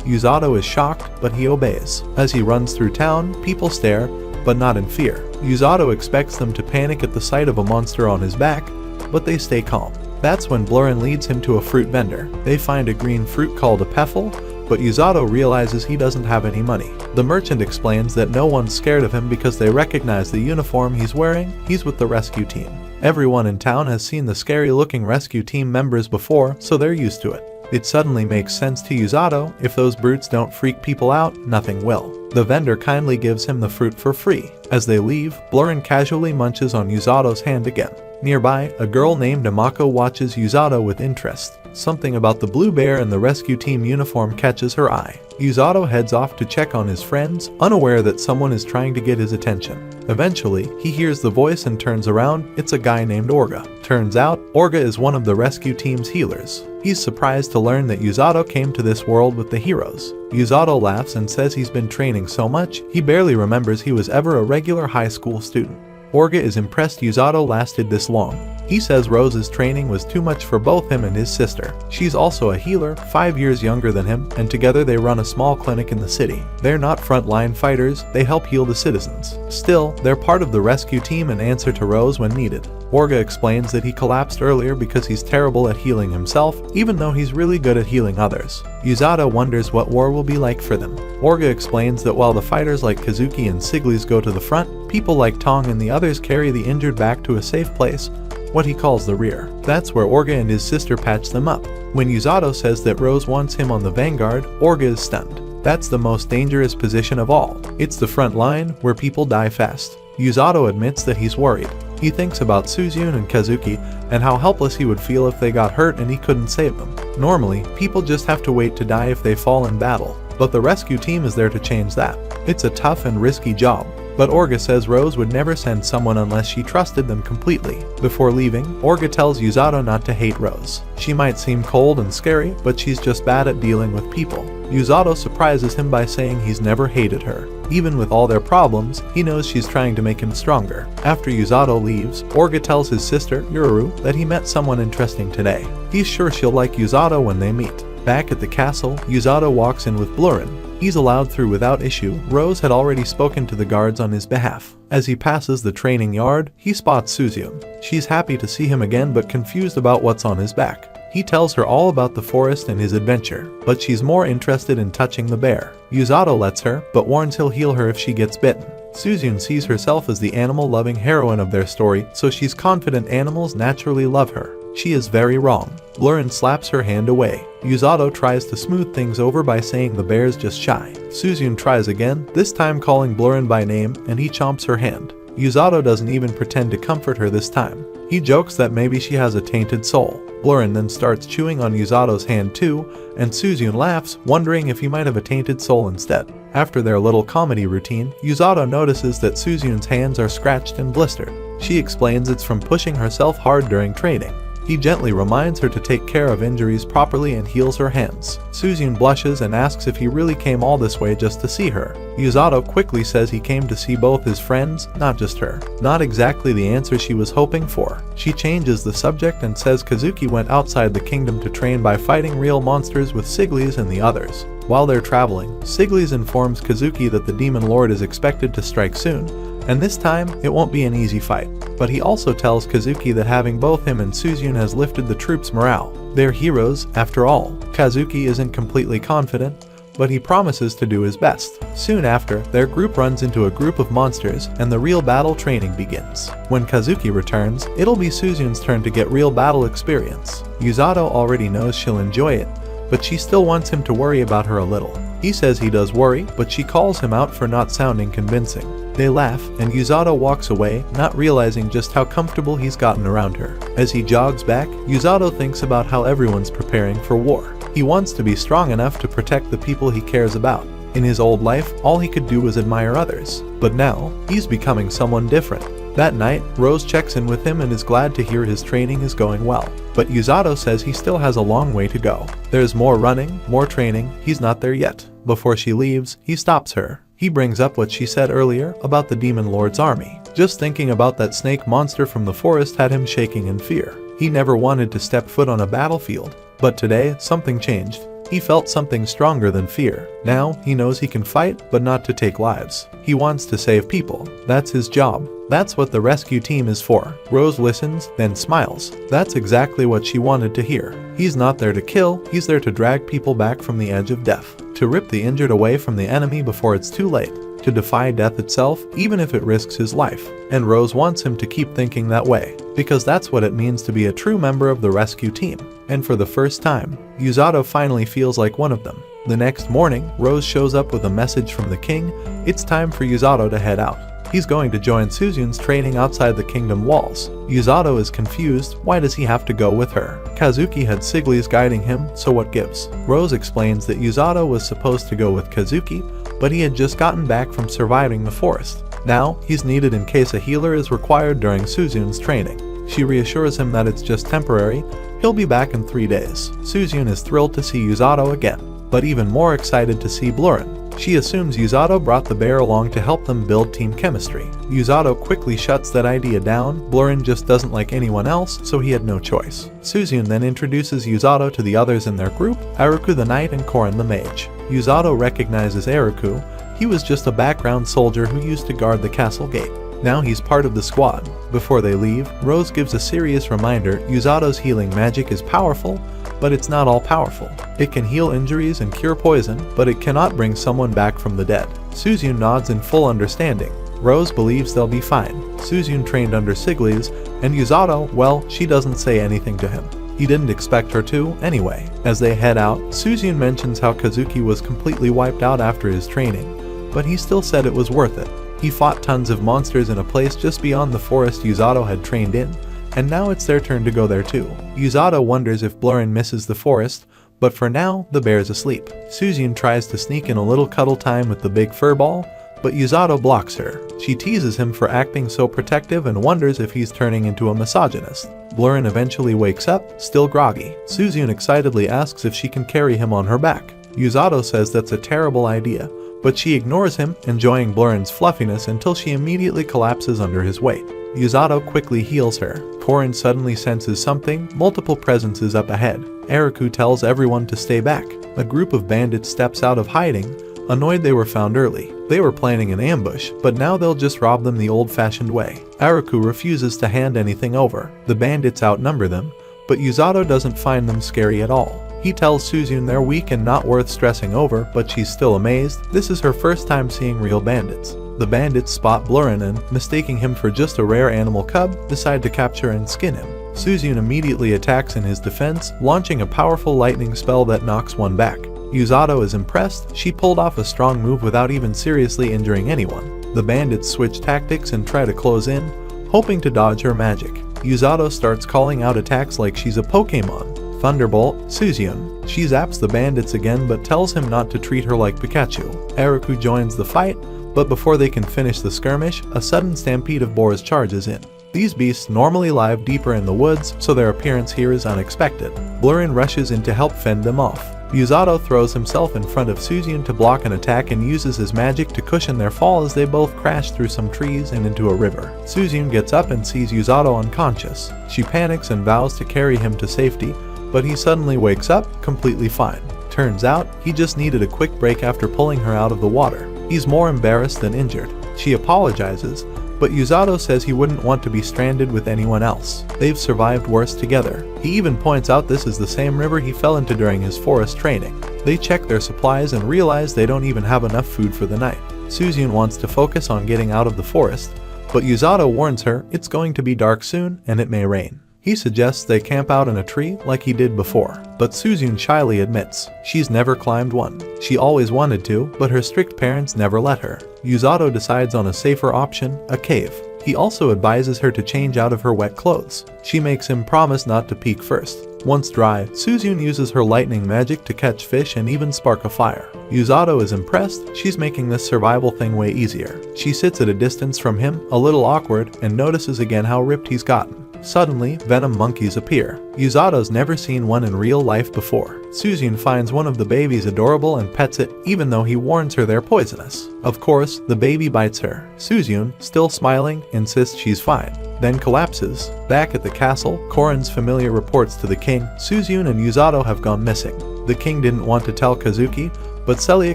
Yuzato is shocked, but he obeys. As he runs through town, people stare, but not in fear. Yuzato expects them to panic at the sight of a monster on his back, but they stay calm. That's when Blurren leads him to a fruit vendor. They find a green fruit called a peffel, but Yuzato realizes he doesn't have any money. The merchant explains that no one's scared of him because they recognize the uniform he's wearing. He's with the rescue team. Everyone in town has seen the scary-looking rescue team members before, so they're used to it. It suddenly makes sense to Yuzato, if those brutes don't freak people out, nothing will. The vendor kindly gives him the fruit for free. As they leave, Blurren casually munches on Yuzato's hand again. Nearby, a girl named Amako watches Yuzato with interest. Something about the blue bear and the rescue team uniform catches her eye. Yuzato heads off to check on his friends, unaware that someone is trying to get his attention. Eventually, he hears the voice and turns around. It's a guy named Orga. Turns out, Orga is one of the rescue team's healers. He's surprised to learn that Yuzato came to this world with the heroes. Yuzato laughs and says he's been training so much, he barely remembers he was ever a regular high school student. Orga is impressed Yuzato lasted this long. He says Rose's training was too much for both him and his sister. She's also a healer, 5 years younger than him, and together they run a small clinic in the city. They're not frontline fighters, they help heal the citizens. Still, they're part of the rescue team and answer to Rose when needed. Orga explains that he collapsed earlier because he's terrible at healing himself, even though he's really good at healing others. Yuzato wonders what war will be like for them. Orga explains that while the fighters like Kazuki and Siglis go to the front, people like Tong and the others carry the injured back to a safe place, what he calls the rear. That's where Orga and his sister patch them up. When Yuzato says that Rose wants him on the vanguard, Orga is stunned. That's the most dangerous position of all. It's the front line, where people die fast. Yuzato admits that he's worried. He thinks about Suzyun and Kazuki, and how helpless he would feel if they got hurt and he couldn't save them. Normally, people just have to wait to die if they fall in battle, but the rescue team is there to change that. It's a tough and risky job. But Orga says Rose would never send someone unless she trusted them completely. Before leaving, Orga tells Yuzato not to hate Rose. She might seem cold and scary, but she's just bad at dealing with people. Yuzato surprises him by saying he's never hated her. Even with all their problems, he knows she's trying to make him stronger. After Yuzato leaves, Orga tells his sister, Yuru, that he met someone interesting today. He's sure she'll like Yuzato when they meet. Back at the castle, Yuzato walks in with Blurren. He's allowed through without issue. Rose had already spoken to the guards on his behalf. As he passes the training yard, he spots Suzyun. She's happy to see him again but confused about what's on his back. He tells her all about the forest and his adventure, but she's more interested in touching the bear. Yuzato lets her, but warns he'll heal her if she gets bitten. Suzyun sees herself as the animal-loving heroine of their story, so she's confident animals naturally love her. She is very wrong. Blurren slaps her hand away. Yuzato tries to smooth things over by saying the bear's just shy. Suzyun tries again, this time calling Blurren by name, and he chomps her hand. Yuzato doesn't even pretend to comfort her this time. He jokes that maybe she has a tainted soul. Blurren then starts chewing on Yuzato's hand too, and Suzyun laughs, wondering if he might have a tainted soul instead. After their little comedy routine, Yuzato notices that Suzyun's hands are scratched and blistered. She explains it's from pushing herself hard during training. He gently reminds her to take care of injuries properly and heals her hands. Suzyun blushes and asks if he really came all this way just to see her. Yuzato quickly says he came to see both his friends, not just her. Not exactly the answer she was hoping for. She changes the subject and says Kazuki went outside the kingdom to train by fighting real monsters with Siglis and the others. While they're traveling, Siglis informs Kazuki that the Demon Lord is expected to strike soon, and this time, it won't be an easy fight. But he also tells Kazuki that having both him and Suzyun has lifted the troops' morale. They're heroes, after all. Kazuki isn't completely confident, but he promises to do his best. Soon after, their group runs into a group of monsters, and the real battle training begins. When Kazuki returns, it'll be Suzyun's turn to get real battle experience. Yuzato already knows she'll enjoy it, but she still wants him to worry about her a little. He says he does worry, but she calls him out for not sounding convincing. They laugh, and Yuzato walks away, not realizing just how comfortable he's gotten around her. As he jogs back, Yuzato thinks about how everyone's preparing for war. He wants to be strong enough to protect the people he cares about. In his old life, all he could do was admire others. But now, he's becoming someone different. That night, Rose checks in with him and is glad to hear his training is going well. But Yusato says he still has a long way to go. There's more running, more training, he's not there yet. Before she leaves, he stops her. He brings up what she said earlier about the Demon Lord's army. Just thinking about that snake monster from the forest had him shaking in fear. He never wanted to step foot on a battlefield. But today, something changed. He felt something stronger than fear. Now, he knows he can fight, but not to take lives. He wants to save people. That's his job. That's what the rescue team is for. Rose listens, then smiles. That's exactly what she wanted to hear. He's not there to kill, he's there to drag people back from the edge of death. To rip the injured away from the enemy before it's too late. To defy death itself, even if it risks his life. And Rose wants him to keep thinking that way, because that's what it means to be a true member of the rescue team. And for the first time, Yusato finally feels like one of them. The next morning, Rose shows up with a message from the king. It's time for Yusato to head out. He's going to join Suzun's training outside the kingdom walls. Yusato is confused. Why does he have to go with her? Kazuki had Siglis guiding him, so what gives? Rose explains that Yusato was supposed to go with Kazuki, but he had just gotten back from surviving the forest. Now, he's needed in case a healer is required during Suzun's training. She reassures him that it's just temporary. He'll be back in 3 days. Suzun is thrilled to see Yusato again, but even more excited to see Blurren. She assumes Yusato brought the bear along to help them build team chemistry. Yusato quickly shuts that idea down. Blurren just doesn't like anyone else, so he had no choice. Suzun then introduces Yusato to the others in their group, Aruku the knight and Korin the mage. Yusato recognizes Aruku. He was just a background soldier who used to guard the castle gate. Now he's part of the squad. Before they leave, Rose gives a serious reminder Yusato's healing magic is powerful, but it's not all powerful. It can heal injuries and cure poison, but it cannot bring someone back from the dead. Suzun nods in full understanding. Rose believes they'll be fine. Suzun trained under Siglis, and Yusato, well, she doesn't say anything to him. He didn't expect her to, anyway. As they head out, Suzun mentions how Kazuki was completely wiped out after his training, but he still said it was worth it. He fought tons of monsters in a place just beyond the forest Yusato had trained in, and now it's their turn to go there too. Yusato wonders if Blurren misses the forest, but for now, the bear's asleep. Suzun tries to sneak in a little cuddle time with the big furball, but Yusato blocks her. She teases him for acting so protective and wonders if he's turning into a misogynist. Blurren eventually wakes up, still groggy. Suzun excitedly asks if she can carry him on her back. Yusato says that's a terrible idea, but she ignores him, enjoying Blurren's fluffiness until she immediately collapses under his weight. Yusato quickly heals her. Korin suddenly senses something, multiple presences up ahead. Aruku tells everyone to stay back. A group of bandits steps out of hiding, annoyed they were found early. They were planning an ambush, but now they'll just rob them the old-fashioned way. Aruku refuses to hand anything over. The bandits outnumber them, but Yusato doesn't find them scary at all. He tells Suzun they're weak and not worth stressing over, but she's still amazed. This is her first time seeing real bandits. The bandits spot Blurren and, mistaking him for just a rare animal cub, decide to capture and skin him. Suzun immediately attacks in his defense, launching a powerful lightning spell that knocks one back. Yusato is impressed. She pulled off a strong move without even seriously injuring anyone. The bandits switch tactics and try to close in, hoping to dodge her magic. Yusato starts calling out attacks like she's a Pokémon. Thunderbolt, Suzun. She zaps the bandits again but tells him not to treat her like Pikachu. Aruku joins the fight, but before they can finish the skirmish, a sudden stampede of boars charges in. These beasts normally live deeper in the woods, so their appearance here is unexpected. Blurren rushes in to help fend them off. Yusato throws himself in front of Suzun to block an attack and uses his magic to cushion their fall as they both crash through some trees and into a river. Suzun gets up and sees Yusato unconscious. She panics and vows to carry him to safety, but he suddenly wakes up, completely fine. Turns out, he just needed a quick break after pulling her out of the water. He's more embarrassed than injured. She apologizes, but Yusato says he wouldn't want to be stranded with anyone else. They've survived worse together. He even points out this is the same river he fell into during his forest training. They check their supplies and realize they don't even have enough food for the night. Suzun wants to focus on getting out of the forest, but Yusato warns her it's going to be dark soon and it may rain. He suggests they camp out in a tree like he did before, but Suzun shyly admits she's never climbed one. She always wanted to, but her strict parents never let her. Yusato decides on a safer option, a cave. He also advises her to change out of her wet clothes. She makes him promise not to peek first. Once dry, Suzyun uses her lightning magic to catch fish and even spark a fire. Yuzato is impressed. She's making this survival thing way easier. She sits at a distance from him, a little awkward, and notices again how ripped he's gotten. Suddenly, venom monkeys appear. Yuzato's never seen one in real life before. Suzyun finds one of the babies adorable and pets it, even though he warns her they're poisonous. Of course, the baby bites her. Suzyun, still smiling, insists she's fine, then collapses. Back at the castle, Korin's familiar reports to the king, Suzyun and Yuzato have gone missing. The king didn't want to tell Kazuki, but Celia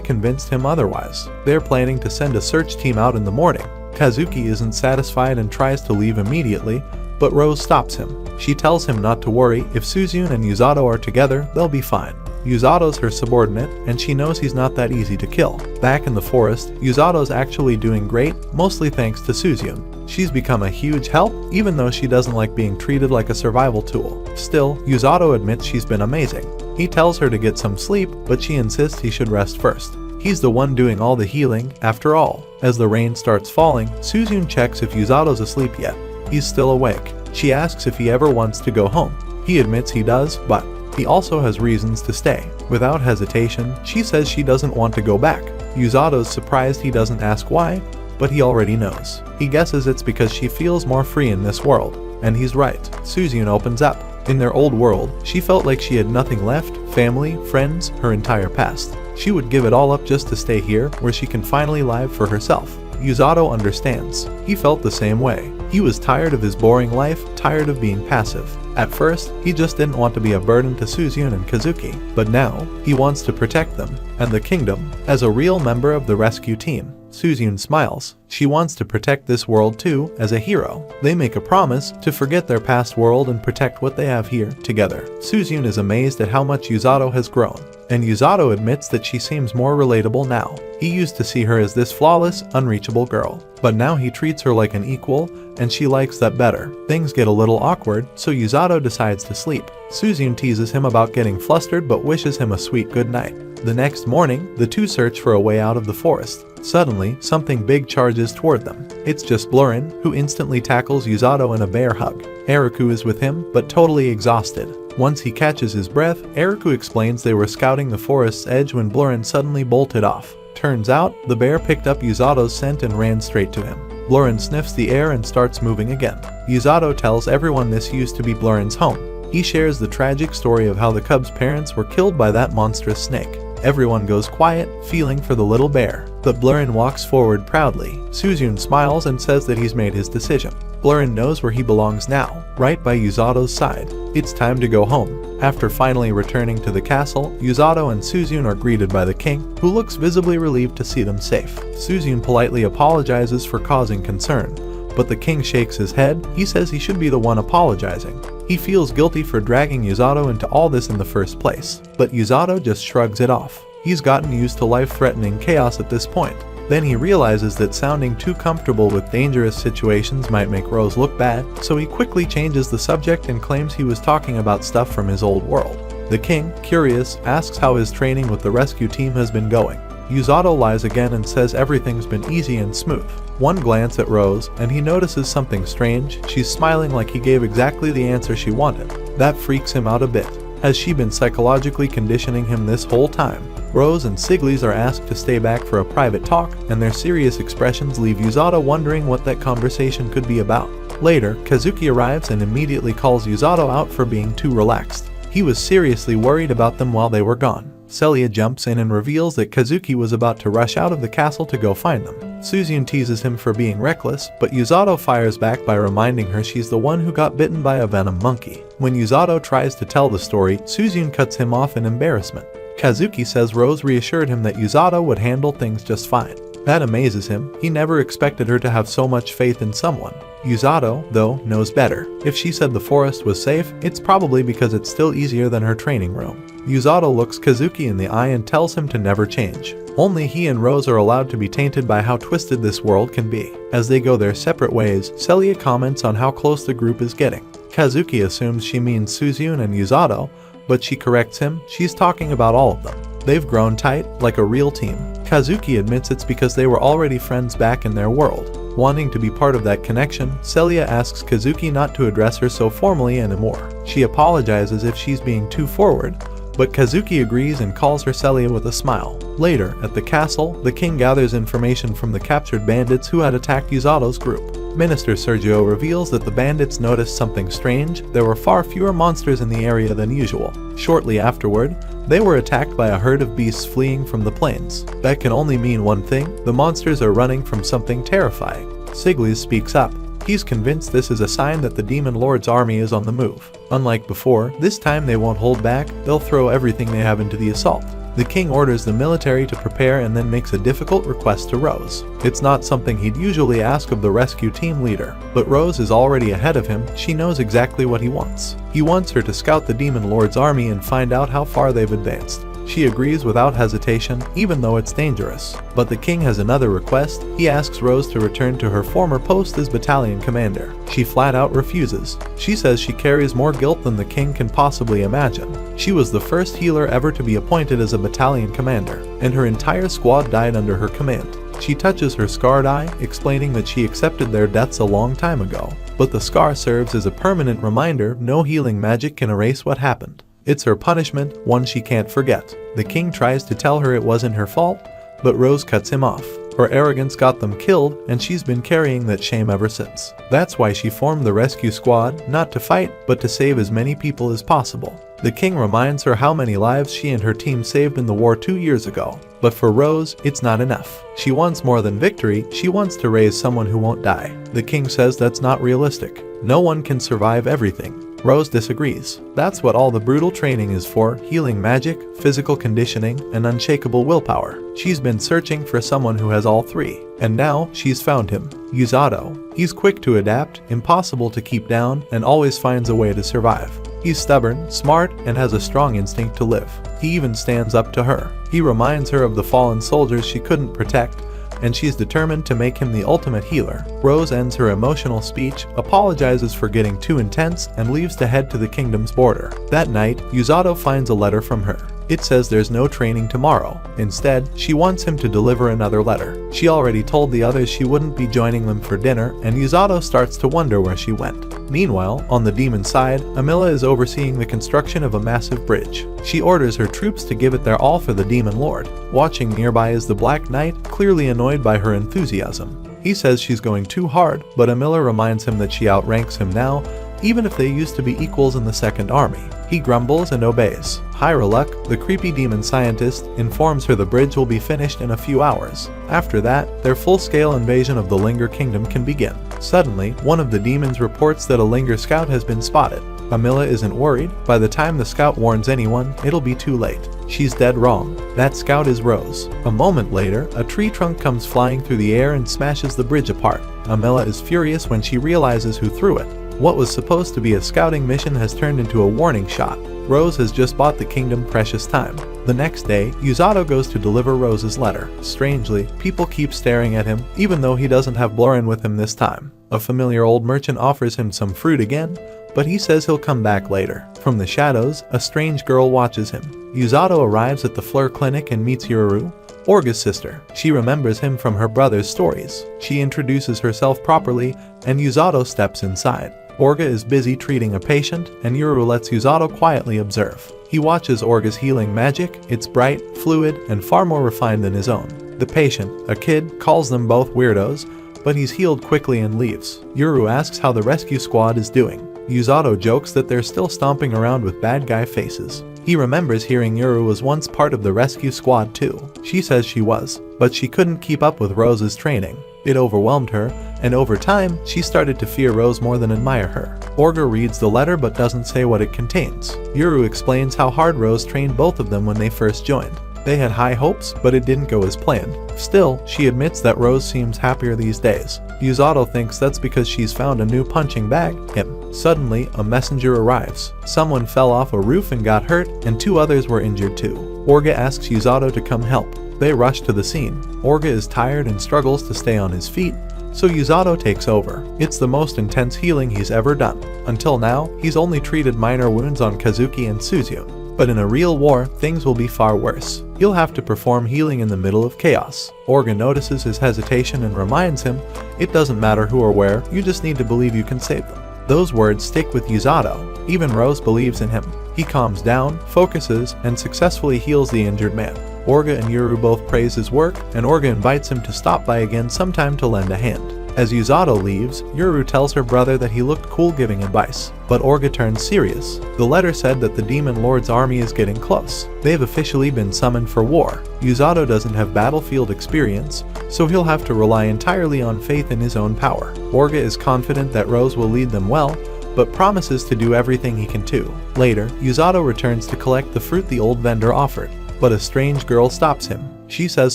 convinced him otherwise. They're planning to send a search team out in the morning. Kazuki isn't satisfied and tries to leave immediately, but Rose stops him. She tells him not to worry, if Suzyun and Yuzato are together, they'll be fine. Yuzato's her subordinate, and she knows he's not that easy to kill. Back in the forest, Yuzato's actually doing great, mostly thanks to Suzyun. She's become a huge help, even though she doesn't like being treated like a survival tool. Still, Yuzato admits she's been amazing. He tells her to get some sleep, but she insists he should rest first. He's the one doing all the healing, after all. As the rain starts falling, Suzyun checks if Yuzato's asleep yet. He's still awake. She asks if he ever wants to go home. He admits he does, but he also has reasons to stay. Without hesitation, she says she doesn't want to go back. Yuzato's surprised he doesn't ask why, but he already knows. He guesses it's because she feels more free in this world. And he's right. Suzyun opens up. In their old world, she felt like she had nothing left, family, friends, her entire past. She would give it all up just to stay here, where she can finally live for herself. Yuzato understands. He felt the same way. He was tired of his boring life, tired of being passive. At first, he just didn't want to be a burden to Suzyun and Kazuki, but now, he wants to protect them, and the kingdom, as a real member of the rescue team. Suzyun smiles. She wants to protect this world too, as a hero. They make a promise to forget their past world and protect what they have here, together. Suzyun is amazed at how much Yuzato has grown, and Yuzato admits that she seems more relatable now. He used to see her as this flawless, unreachable girl, but now he treats her like an equal, and she likes that better. Things get a little awkward, so Yuzato decides to sleep. Suzyun teases him about getting flustered but wishes him a sweet good night. The next morning, the two search for a way out of the forest. Suddenly, something big charges toward them. It's just Blurrin, who instantly tackles Yuzato in a bear hug. Eriku is with him, but totally exhausted. Once he catches his breath, Eriku explains they were scouting the forest's edge when Blurrin suddenly bolted off. Turns out, the bear picked up Yuzato's scent and ran straight to him. Blurrin sniffs the air and starts moving again. Yuzato tells everyone this used to be Blurrin's home. He shares the tragic story of how the cub's parents were killed by that monstrous snake. Everyone goes quiet, feeling for the little bear, but Blurrin walks forward proudly. Suzyun smiles and says that he's made his decision. Blurrin knows where he belongs now, right by Yuzato's side. It's time to go home. After finally returning to the castle, Yuzato and Suzyun are greeted by the king, who looks visibly relieved to see them safe. Suzyun politely apologizes for causing concern, but the king shakes his head. He says he should be the one apologizing. He feels guilty for dragging Yuzato into all this in the first place, but Yuzato just shrugs it off. He's gotten used to life-threatening chaos at this point. Then he realizes that sounding too comfortable with dangerous situations might make Rose look bad, so he quickly changes the subject and claims he was talking about stuff from his old world. The king, curious, asks how his training with the rescue team has been going. Yuzato lies again and says everything's been easy and smooth. One glance at Rose, and he notices something strange. She's smiling like he gave exactly the answer she wanted. That freaks him out a bit. Has she been psychologically conditioning him this whole time? Rose and Siglis are asked to stay back for a private talk, and their serious expressions leave Yuzato wondering what that conversation could be about. Later, Kazuki arrives and immediately calls Yuzato out for being too relaxed. He was seriously worried about them while they were gone. Celia jumps in and reveals that Kazuki was about to rush out of the castle to go find them. Suzyun teases him for being reckless, but Yuzato fires back by reminding her she's the one who got bitten by a venom monkey. When Yuzato tries to tell the story, Suzyun cuts him off in embarrassment. Kazuki says Rose reassured him that Yuzato would handle things just fine. That amazes him. He never expected her to have so much faith in someone. Yuzato, though, knows better. If she said the forest was safe, it's probably because it's still easier than her training room. Yuzato looks Kazuki in the eye and tells him to never change. Only he and Rose are allowed to be tainted by how twisted this world can be. As they go their separate ways, Celia comments on how close the group is getting. Kazuki assumes she means Suzyun and Yuzato, but she corrects him. She's talking about all of them. They've grown tight, like a real team. Kazuki admits it's because they were already friends back in their world. Wanting to be part of that connection, Celia asks Kazuki not to address her so formally anymore. She apologizes if she's being too forward, but Kazuki agrees and calls her Celia with a smile. Later, at the castle, the king gathers information from the captured bandits who had attacked Usato's group. Minister Sergio reveals that the bandits noticed something strange. There were far fewer monsters in the area than usual. Shortly afterward, they were attacked by a herd of beasts fleeing from the plains. That can only mean one thing: the monsters are running from something terrifying. Siglis speaks up. He's convinced this is a sign that the Demon Lord's army is on the move. Unlike before, this time they won't hold back, they'll throw everything they have into the assault. The king orders the military to prepare and then makes a difficult request to Rose. It's not something he'd usually ask of the rescue team leader, but Rose is already ahead of him. She knows exactly what he wants. He wants her to scout the Demon Lord's army and find out how far they've advanced. She agrees without hesitation, even though it's dangerous. But the king has another request. He asks Rose to return to her former post as battalion commander. She flat out refuses. She says she carries more guilt than the king can possibly imagine. She was the first healer ever to be appointed as a battalion commander, and her entire squad died under her command. She touches her scarred eye, explaining that she accepted their deaths a long time ago. But the scar serves as a permanent reminder: no healing magic can erase what happened. It's her punishment, one she can't forget. The king tries to tell her it wasn't her fault, but Rose cuts him off. Her arrogance got them killed, and she's been carrying that shame ever since. That's why she formed the rescue squad, not to fight, but to save as many people as possible. The king reminds her how many lives she and her team saved in the war 2 years ago. But for Rose, it's not enough. She wants more than victory, she wants to raise someone who won't die. The king says that's not realistic. No one can survive everything. Rose disagrees. That's what all the brutal training is for: healing magic, physical conditioning, and unshakable willpower. She's been searching for someone who has all three, and now she's found him. Usato. He's quick to adapt, impossible to keep down, and always finds a way to survive. He's stubborn, smart, and has a strong instinct to live. He even stands up to her. He reminds her of the fallen soldiers she couldn't protect, and she's determined to make him the ultimate healer. Rose ends her emotional speech, apologizes for getting too intense, and leaves to head to the kingdom's border. That night, Usato finds a letter from her. It says there's no training tomorrow. Instead, she wants him to deliver another letter. She already told the others she wouldn't be joining them for dinner, and Usato starts to wonder where she went. Meanwhile, on the demon side, Amila is overseeing the construction of a massive bridge. She orders her troops to give it their all for the Demon Lord. Watching nearby is the Black Knight, clearly annoyed by her enthusiasm. He says she's going too hard, but Amila reminds him that she outranks him now, even if they used to be equals in the Second Army. He grumbles and obeys. Hyraluk, the creepy demon scientist, informs her the bridge will be finished in a few hours. After that, their full-scale invasion of the Linger Kingdom can begin. Suddenly, one of the demons reports that a Linger scout has been spotted. Amila isn't worried. By the time the scout warns anyone, it'll be too late. She's dead wrong. That scout is Rose. A moment later, a tree trunk comes flying through the air and smashes the bridge apart. Amila is furious when she realizes who threw it. What was supposed to be a scouting mission has turned into a warning shot. Rose has just bought the kingdom precious time. The next day, Usato goes to deliver Rose's letter. Strangely, people keep staring at him, even though he doesn't have Blorin with him this time. A familiar old merchant offers him some fruit again, but he says he'll come back later. From the shadows, a strange girl watches him. Usato arrives at the Fleur Clinic and meets Yuru, Orga's sister. She remembers him from her brother's stories. She introduces herself properly, and Usato steps inside. Orga is busy treating a patient, and Yuru lets Usato quietly observe. He watches Orga's healing magic. It's bright, fluid, and far more refined than his own. The patient, a kid, calls them both weirdos, but he's healed quickly and leaves. Yuru asks how the rescue squad is doing. Usato jokes that they're still stomping around with bad guy faces. He remembers hearing Yuru was once part of the rescue squad too. She says she was, but she couldn't keep up with Rose's training. It overwhelmed her, and over time, she started to fear Rose more than admire her. Orga reads the letter but doesn't say what it contains. Yuru explains how hard Rose trained both of them when they first joined. They had high hopes, but it didn't go as planned. Still, she admits that Rose seems happier these days. Usato thinks that's because she's found a new punching bag, him. Suddenly, a messenger arrives. Someone fell off a roof and got hurt, and 2 others were injured too. Orga asks Usato to come help. They rush to the scene. Orga is tired and struggles to stay on his feet, so Usato takes over. It's the most intense healing he's ever done. Until now, he's only treated minor wounds on Kazuki and Suzyun. But in a real war, things will be far worse. He'll have to perform healing in the middle of chaos. Orga notices his hesitation and reminds him, "It doesn't matter who or where, you just need to believe you can save them." Those words stick with Yusato. Even Rose believes in him. He calms down, focuses, and successfully heals the injured man. Orga and Yuru both praise his work, and Orga invites him to stop by again sometime to lend a hand. As Yusato leaves, Yuru tells her brother that he looked cool giving advice, but Orga turns serious. The letter said that the Demon Lord's army is getting close. They've officially been summoned for war. Yusato doesn't have battlefield experience, so he'll have to rely entirely on faith in his own power. Orga is confident that Rose will lead them well, but promises to do everything he can too. Later, Yusato returns to collect the fruit the old vendor offered, but a strange girl stops him. She says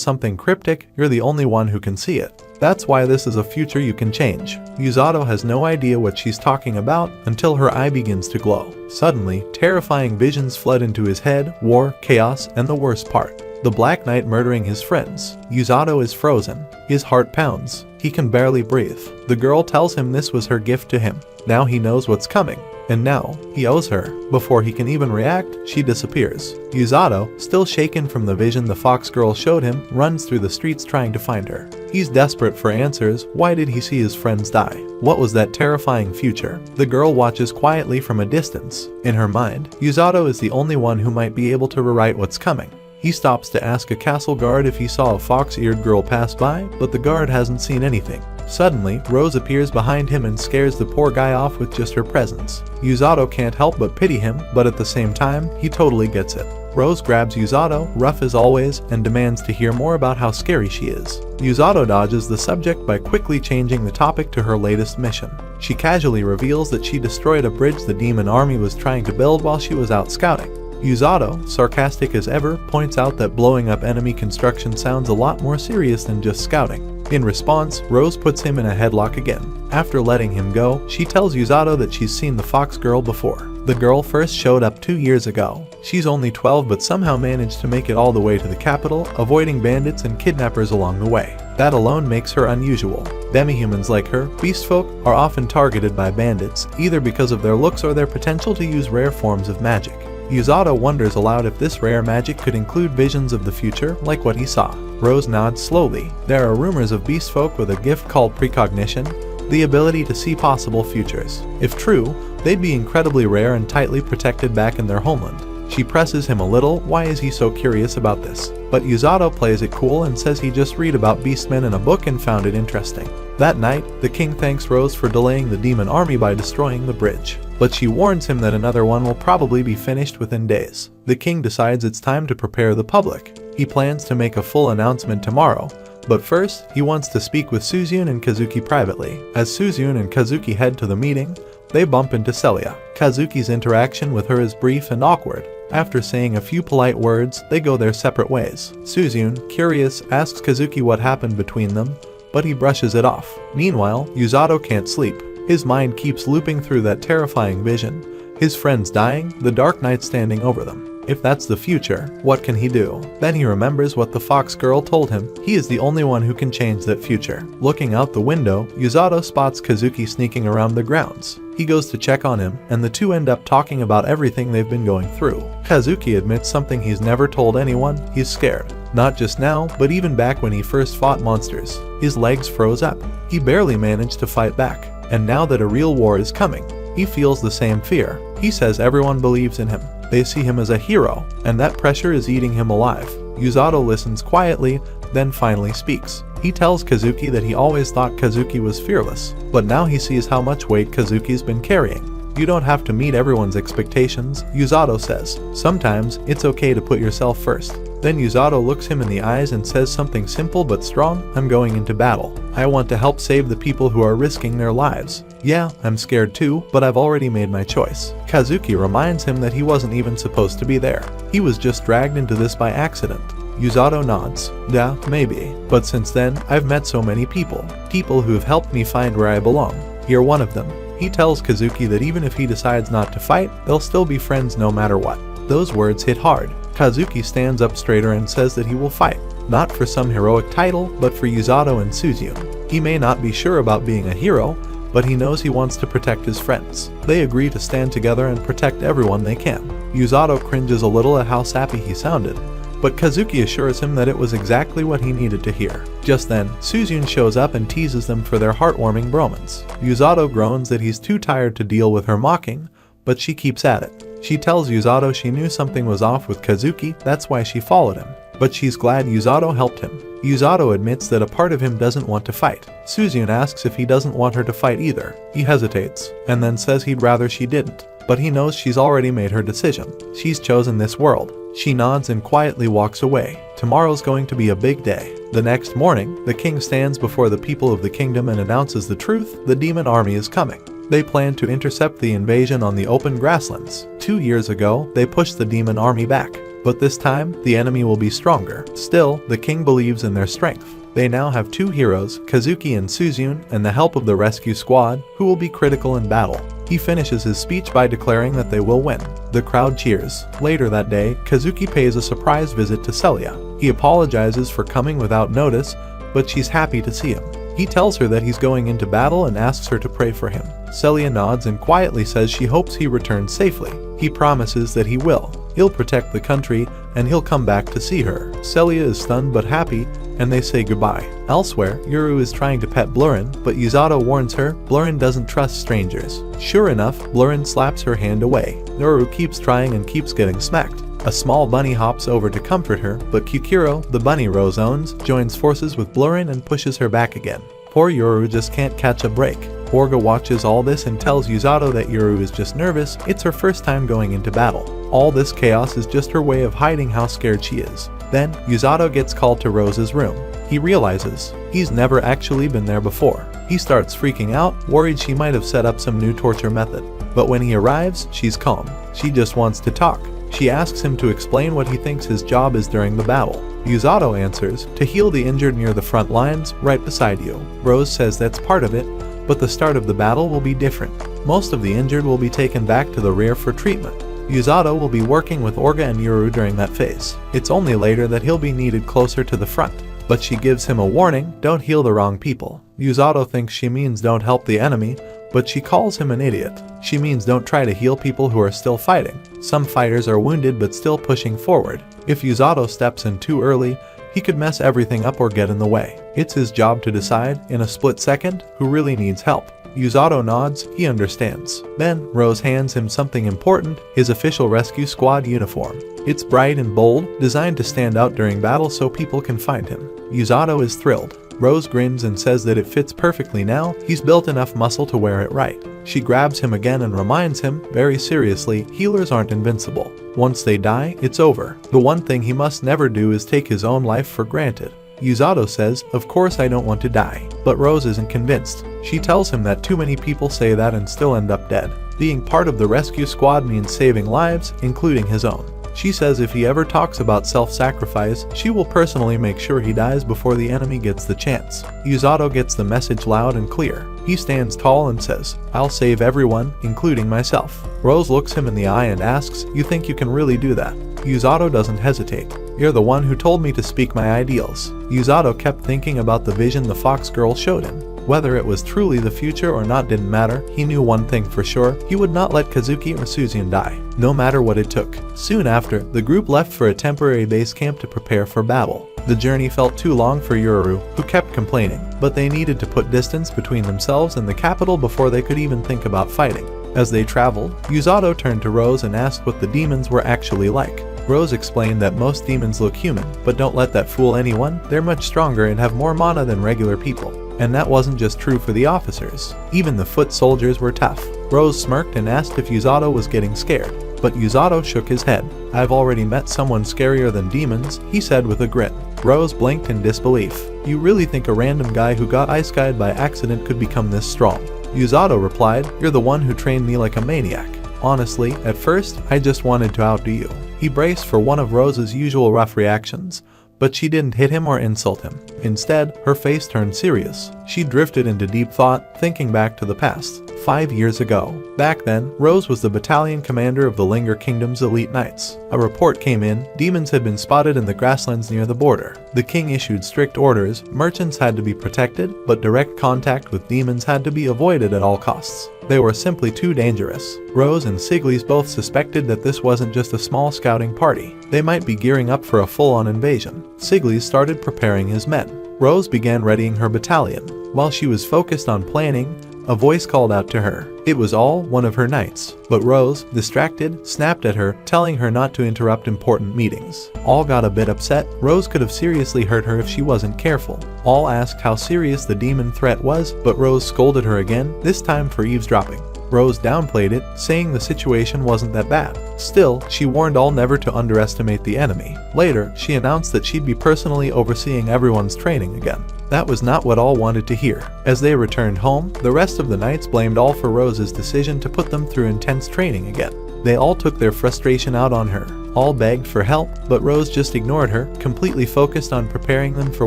something cryptic, "You're the only one who can see it. That's why this is a future you can change." Yusato has no idea what she's talking about until her eye begins to glow. Suddenly, terrifying visions flood into his head: war, chaos, and the worst part, the Black Knight murdering his friends. Yusato is frozen. His heart pounds. He can barely breathe. The girl tells him this was her gift to him. Now he knows what's coming. And now, he owes her. Before he can even react, she disappears. Yusato, still shaken from the vision the fox girl showed him, runs through the streets trying to find her. He's desperate for answers. Why did he see his friends die? What was that terrifying future? The girl watches quietly from a distance. In her mind, Yusato is the only one who might be able to rewrite what's coming. He stops to ask a castle guard if he saw a fox-eared girl pass by, but the guard hasn't seen anything. Suddenly, Rose appears behind him and scares the poor guy off with just her presence. Yusato can't help but pity him, but at the same time, he totally gets it. Rose grabs Yusato, rough as always, and demands to hear more about how scary she is. Yusato dodges the subject by quickly changing the topic to her latest mission. She casually reveals that she destroyed a bridge the demon army was trying to build while she was out scouting. Yusato, sarcastic as ever, points out that blowing up enemy construction sounds a lot more serious than just scouting. In response, Rose puts him in a headlock again. After letting him go, she tells Yusato that she's seen the fox girl before. The girl first showed up 2 years ago. She's only 12 but somehow managed to make it all the way to the capital, avoiding bandits and kidnappers along the way. That alone makes her unusual. Demi-humans like her, beastfolk, are often targeted by bandits, either because of their looks or their potential to use rare forms of magic. Yusato wonders aloud if this rare magic could include visions of the future, like what he saw. Rose nods slowly. There are rumors of beastfolk with a gift called precognition, the ability to see possible futures. If true, they'd be incredibly rare and tightly protected back in their homeland. She presses him a little. Why is he so curious about this? But Yusato plays it cool and says he just read about beastmen in a book and found it interesting. That night, the king thanks Rose for delaying the demon army by destroying the bridge. But she warns him that another one will probably be finished within days. The king decides it's time to prepare the public. He plans to make a full announcement tomorrow, but first, he wants to speak with Suzune and Kazuki privately. As Suzune and Kazuki head to the meeting, they bump into Celia. Kazuki's interaction with her is brief and awkward. After saying a few polite words, they go their separate ways. Suzune, curious, asks Kazuki what happened between them, but he brushes it off. Meanwhile, Yusato can't sleep. His mind keeps looping through that terrifying vision. His friends dying, the Dark Knight standing over them. If that's the future, what can he do? Then he remembers what the fox girl told him. He is the only one who can change that future. Looking out the window, Yusato spots Kazuki sneaking around the grounds. He goes to check on him, and the two end up talking about everything they've been going through. Kazuki admits something he's never told anyone: he's scared. Not just now, but even back when he first fought monsters. His legs froze up. He barely managed to fight back. And now that a real war is coming, he feels the same fear. He says everyone believes in him. They see him as a hero, and that pressure is eating him alive. Yusato listens quietly, then finally speaks. He tells Kazuki that he always thought Kazuki was fearless, but now he sees how much weight Kazuki's been carrying. You don't have to meet everyone's expectations, Yusato says. Sometimes, it's okay to put yourself first. Then Yusato looks him in the eyes and says something simple but strong: I'm going into battle. I want to help save the people who are risking their lives. Yeah, I'm scared too, but I've already made my choice. Kazuki reminds him that he wasn't even supposed to be there. He was just dragged into this by accident. Yusato nods. Yeah, maybe. But since then, I've met so many people. People who have helped me find where I belong. You're one of them. He tells Kazuki that even if he decides not to fight, they'll still be friends no matter what. Those words hit hard. Kazuki stands up straighter and says that he will fight. Not for some heroic title, but for Yusato and Suzune. He may not be sure about being a hero, but he knows he wants to protect his friends. They agree to stand together and protect everyone they can. Yuzato cringes a little at how sappy he sounded, but Kazuki assures him that it was exactly what he needed to hear. Just then, Suzune shows up and teases them for their heartwarming bromance. Yuzato groans that he's too tired to deal with her mocking, but she keeps at it. She tells Yuzato she knew something was off with Kazuki, that's why she followed him. But she's glad Yuzato helped him. Yuzato admits that a part of him doesn't want to fight. Suzune asks if he doesn't want her to fight either. He hesitates, and then says he'd rather she didn't. But he knows she's already made her decision. She's chosen this world. She nods and quietly walks away. Tomorrow's going to be a big day. The next morning, the king stands before the people of the kingdom and announces the truth: the demon army is coming. They plan to intercept the invasion on the open grasslands. 2 years ago, they pushed the demon army back. But this time, the enemy will be stronger. Still, the king believes in their strength. They now have 2 heroes, Kazuki and Suzune, and the help of the rescue squad, who will be critical in battle. He finishes his speech by declaring that they will win. The crowd cheers. Later that day, Kazuki pays a surprise visit to Celia. He apologizes for coming without notice, but she's happy to see him. He tells her that he's going into battle and asks her to pray for him. Celia nods and quietly says she hopes he returns safely. He promises that he will. He'll protect the country, and he'll come back to see her. Celia is stunned but happy, and they say goodbye. Elsewhere, Yuru is trying to pet Blurrin, but Yuzato warns her Blurrin doesn't trust strangers. Sure enough, Blurrin slaps her hand away. Yuru keeps trying and keeps getting smacked. A small bunny hops over to comfort her, but Kukuro, the bunny Rose owns, joins forces with Blurrin and pushes her back again. Poor Yuru just can't catch a break. Orga watches all this and tells Yuzato that Yuru is just nervous. It's her first time going into battle. All this chaos is just her way of hiding how scared she is. Then, Yuzato gets called to Rose's room. He realizes he's never actually been there before. He starts freaking out, worried she might have set up some new torture method. But when he arrives, she's calm. She just wants to talk. She asks him to explain what he thinks his job is during the battle. Yuzato answers, to heal the injured near the front lines, right beside you. Rose says that's part of it, but the start of the battle will be different. Most of the injured will be taken back to the rear for treatment. Yuzato will be working with Orga and Yuru during that phase. It's only later that he'll be needed closer to the front. But she gives him a warning, don't heal the wrong people. Yuzato thinks she means don't help the enemy, but she calls him an idiot. She means don't try to heal people who are still fighting. Some fighters are wounded but still pushing forward. If Yuzato steps in too early, he could mess everything up or get in the way. It's his job to decide, in a split second, who really needs help. Yuzato nods, he understands. Then, Rose hands him something important, his official rescue squad uniform. It's bright and bold, designed to stand out during battle so people can find him. Yuzato is thrilled. Rose grins and says that it fits perfectly now, he's built enough muscle to wear it right. She grabs him again and reminds him, very seriously, healers aren't invincible. Once they die, it's over. The one thing he must never do is take his own life for granted. Yuzato says, of course I don't want to die. But Rose isn't convinced. She tells him that too many people say that and still end up dead. Being part of the rescue squad means saving lives, including his own. She says if he ever talks about self-sacrifice, she will personally make sure he dies before the enemy gets the chance. Yuzato gets the message loud and clear. He stands tall and says, I'll save everyone, including myself. Rose looks him in the eye and asks, you think you can really do that? Yuzato doesn't hesitate. You're the one who told me to speak my ideals. Yuzato kept thinking about the vision the fox girl showed him. Whether it was truly the future or not didn't matter, he knew one thing for sure, he would not let Kazuki or Suzune die, no matter what it took. Soon after, the group left for a temporary base camp to prepare for battle. The journey felt too long for Yuru, who kept complaining, but they needed to put distance between themselves and the capital before they could even think about fighting. As they traveled, Yuzato turned to Rose and asked what the demons were actually like. Rose explained that most demons look human, but don't let that fool anyone, they're much stronger and have more mana than regular people. And that wasn't just true for the officers. Even the foot soldiers were tough. Rose smirked and asked if Yuzato was getting scared. But Yuzato shook his head. I've already met someone scarier than demons, he said with a grin. Rose blinked in disbelief. You really think a random guy who got ice-guyed by accident could become this strong? Yuzato replied, you're the one who trained me like a maniac. Honestly, at first, I just wanted to outdo you. He braced for one of Rose's usual rough reactions, but she didn't hit him or insult him. Instead, her face turned serious. She drifted into deep thought, thinking back to the past. 5 years ago. Back then, Rose was the battalion commander of the Linger Kingdom's elite knights. A report came in, demons had been spotted in the grasslands near the border. The king issued strict orders, merchants had to be protected, but direct contact with demons had to be avoided at all costs. They were simply too dangerous. Rose and Siglis both suspected that this wasn't just a small scouting party. They might be gearing up for a full-on invasion. Siglis started preparing his men. Rose began readying her battalion. While she was focused on planning, a voice called out to her. It was all one of her knights, but Rose, distracted, snapped at her, telling her not to interrupt important meetings. All got a bit upset. Rose could have seriously hurt her if she wasn't careful. All asked how serious the demon threat was, but Rose scolded her again, this time for eavesdropping. Rose downplayed it, saying the situation wasn't that bad. Still, she warned all never to underestimate the enemy. Later, she announced that she'd be personally overseeing everyone's training again. That was not what all wanted to hear. As they returned home, the rest of the knights blamed all for Rose's decision to put them through intense training again. They all took their frustration out on her. All begged for help, but Rose just ignored her, completely focused on preparing them for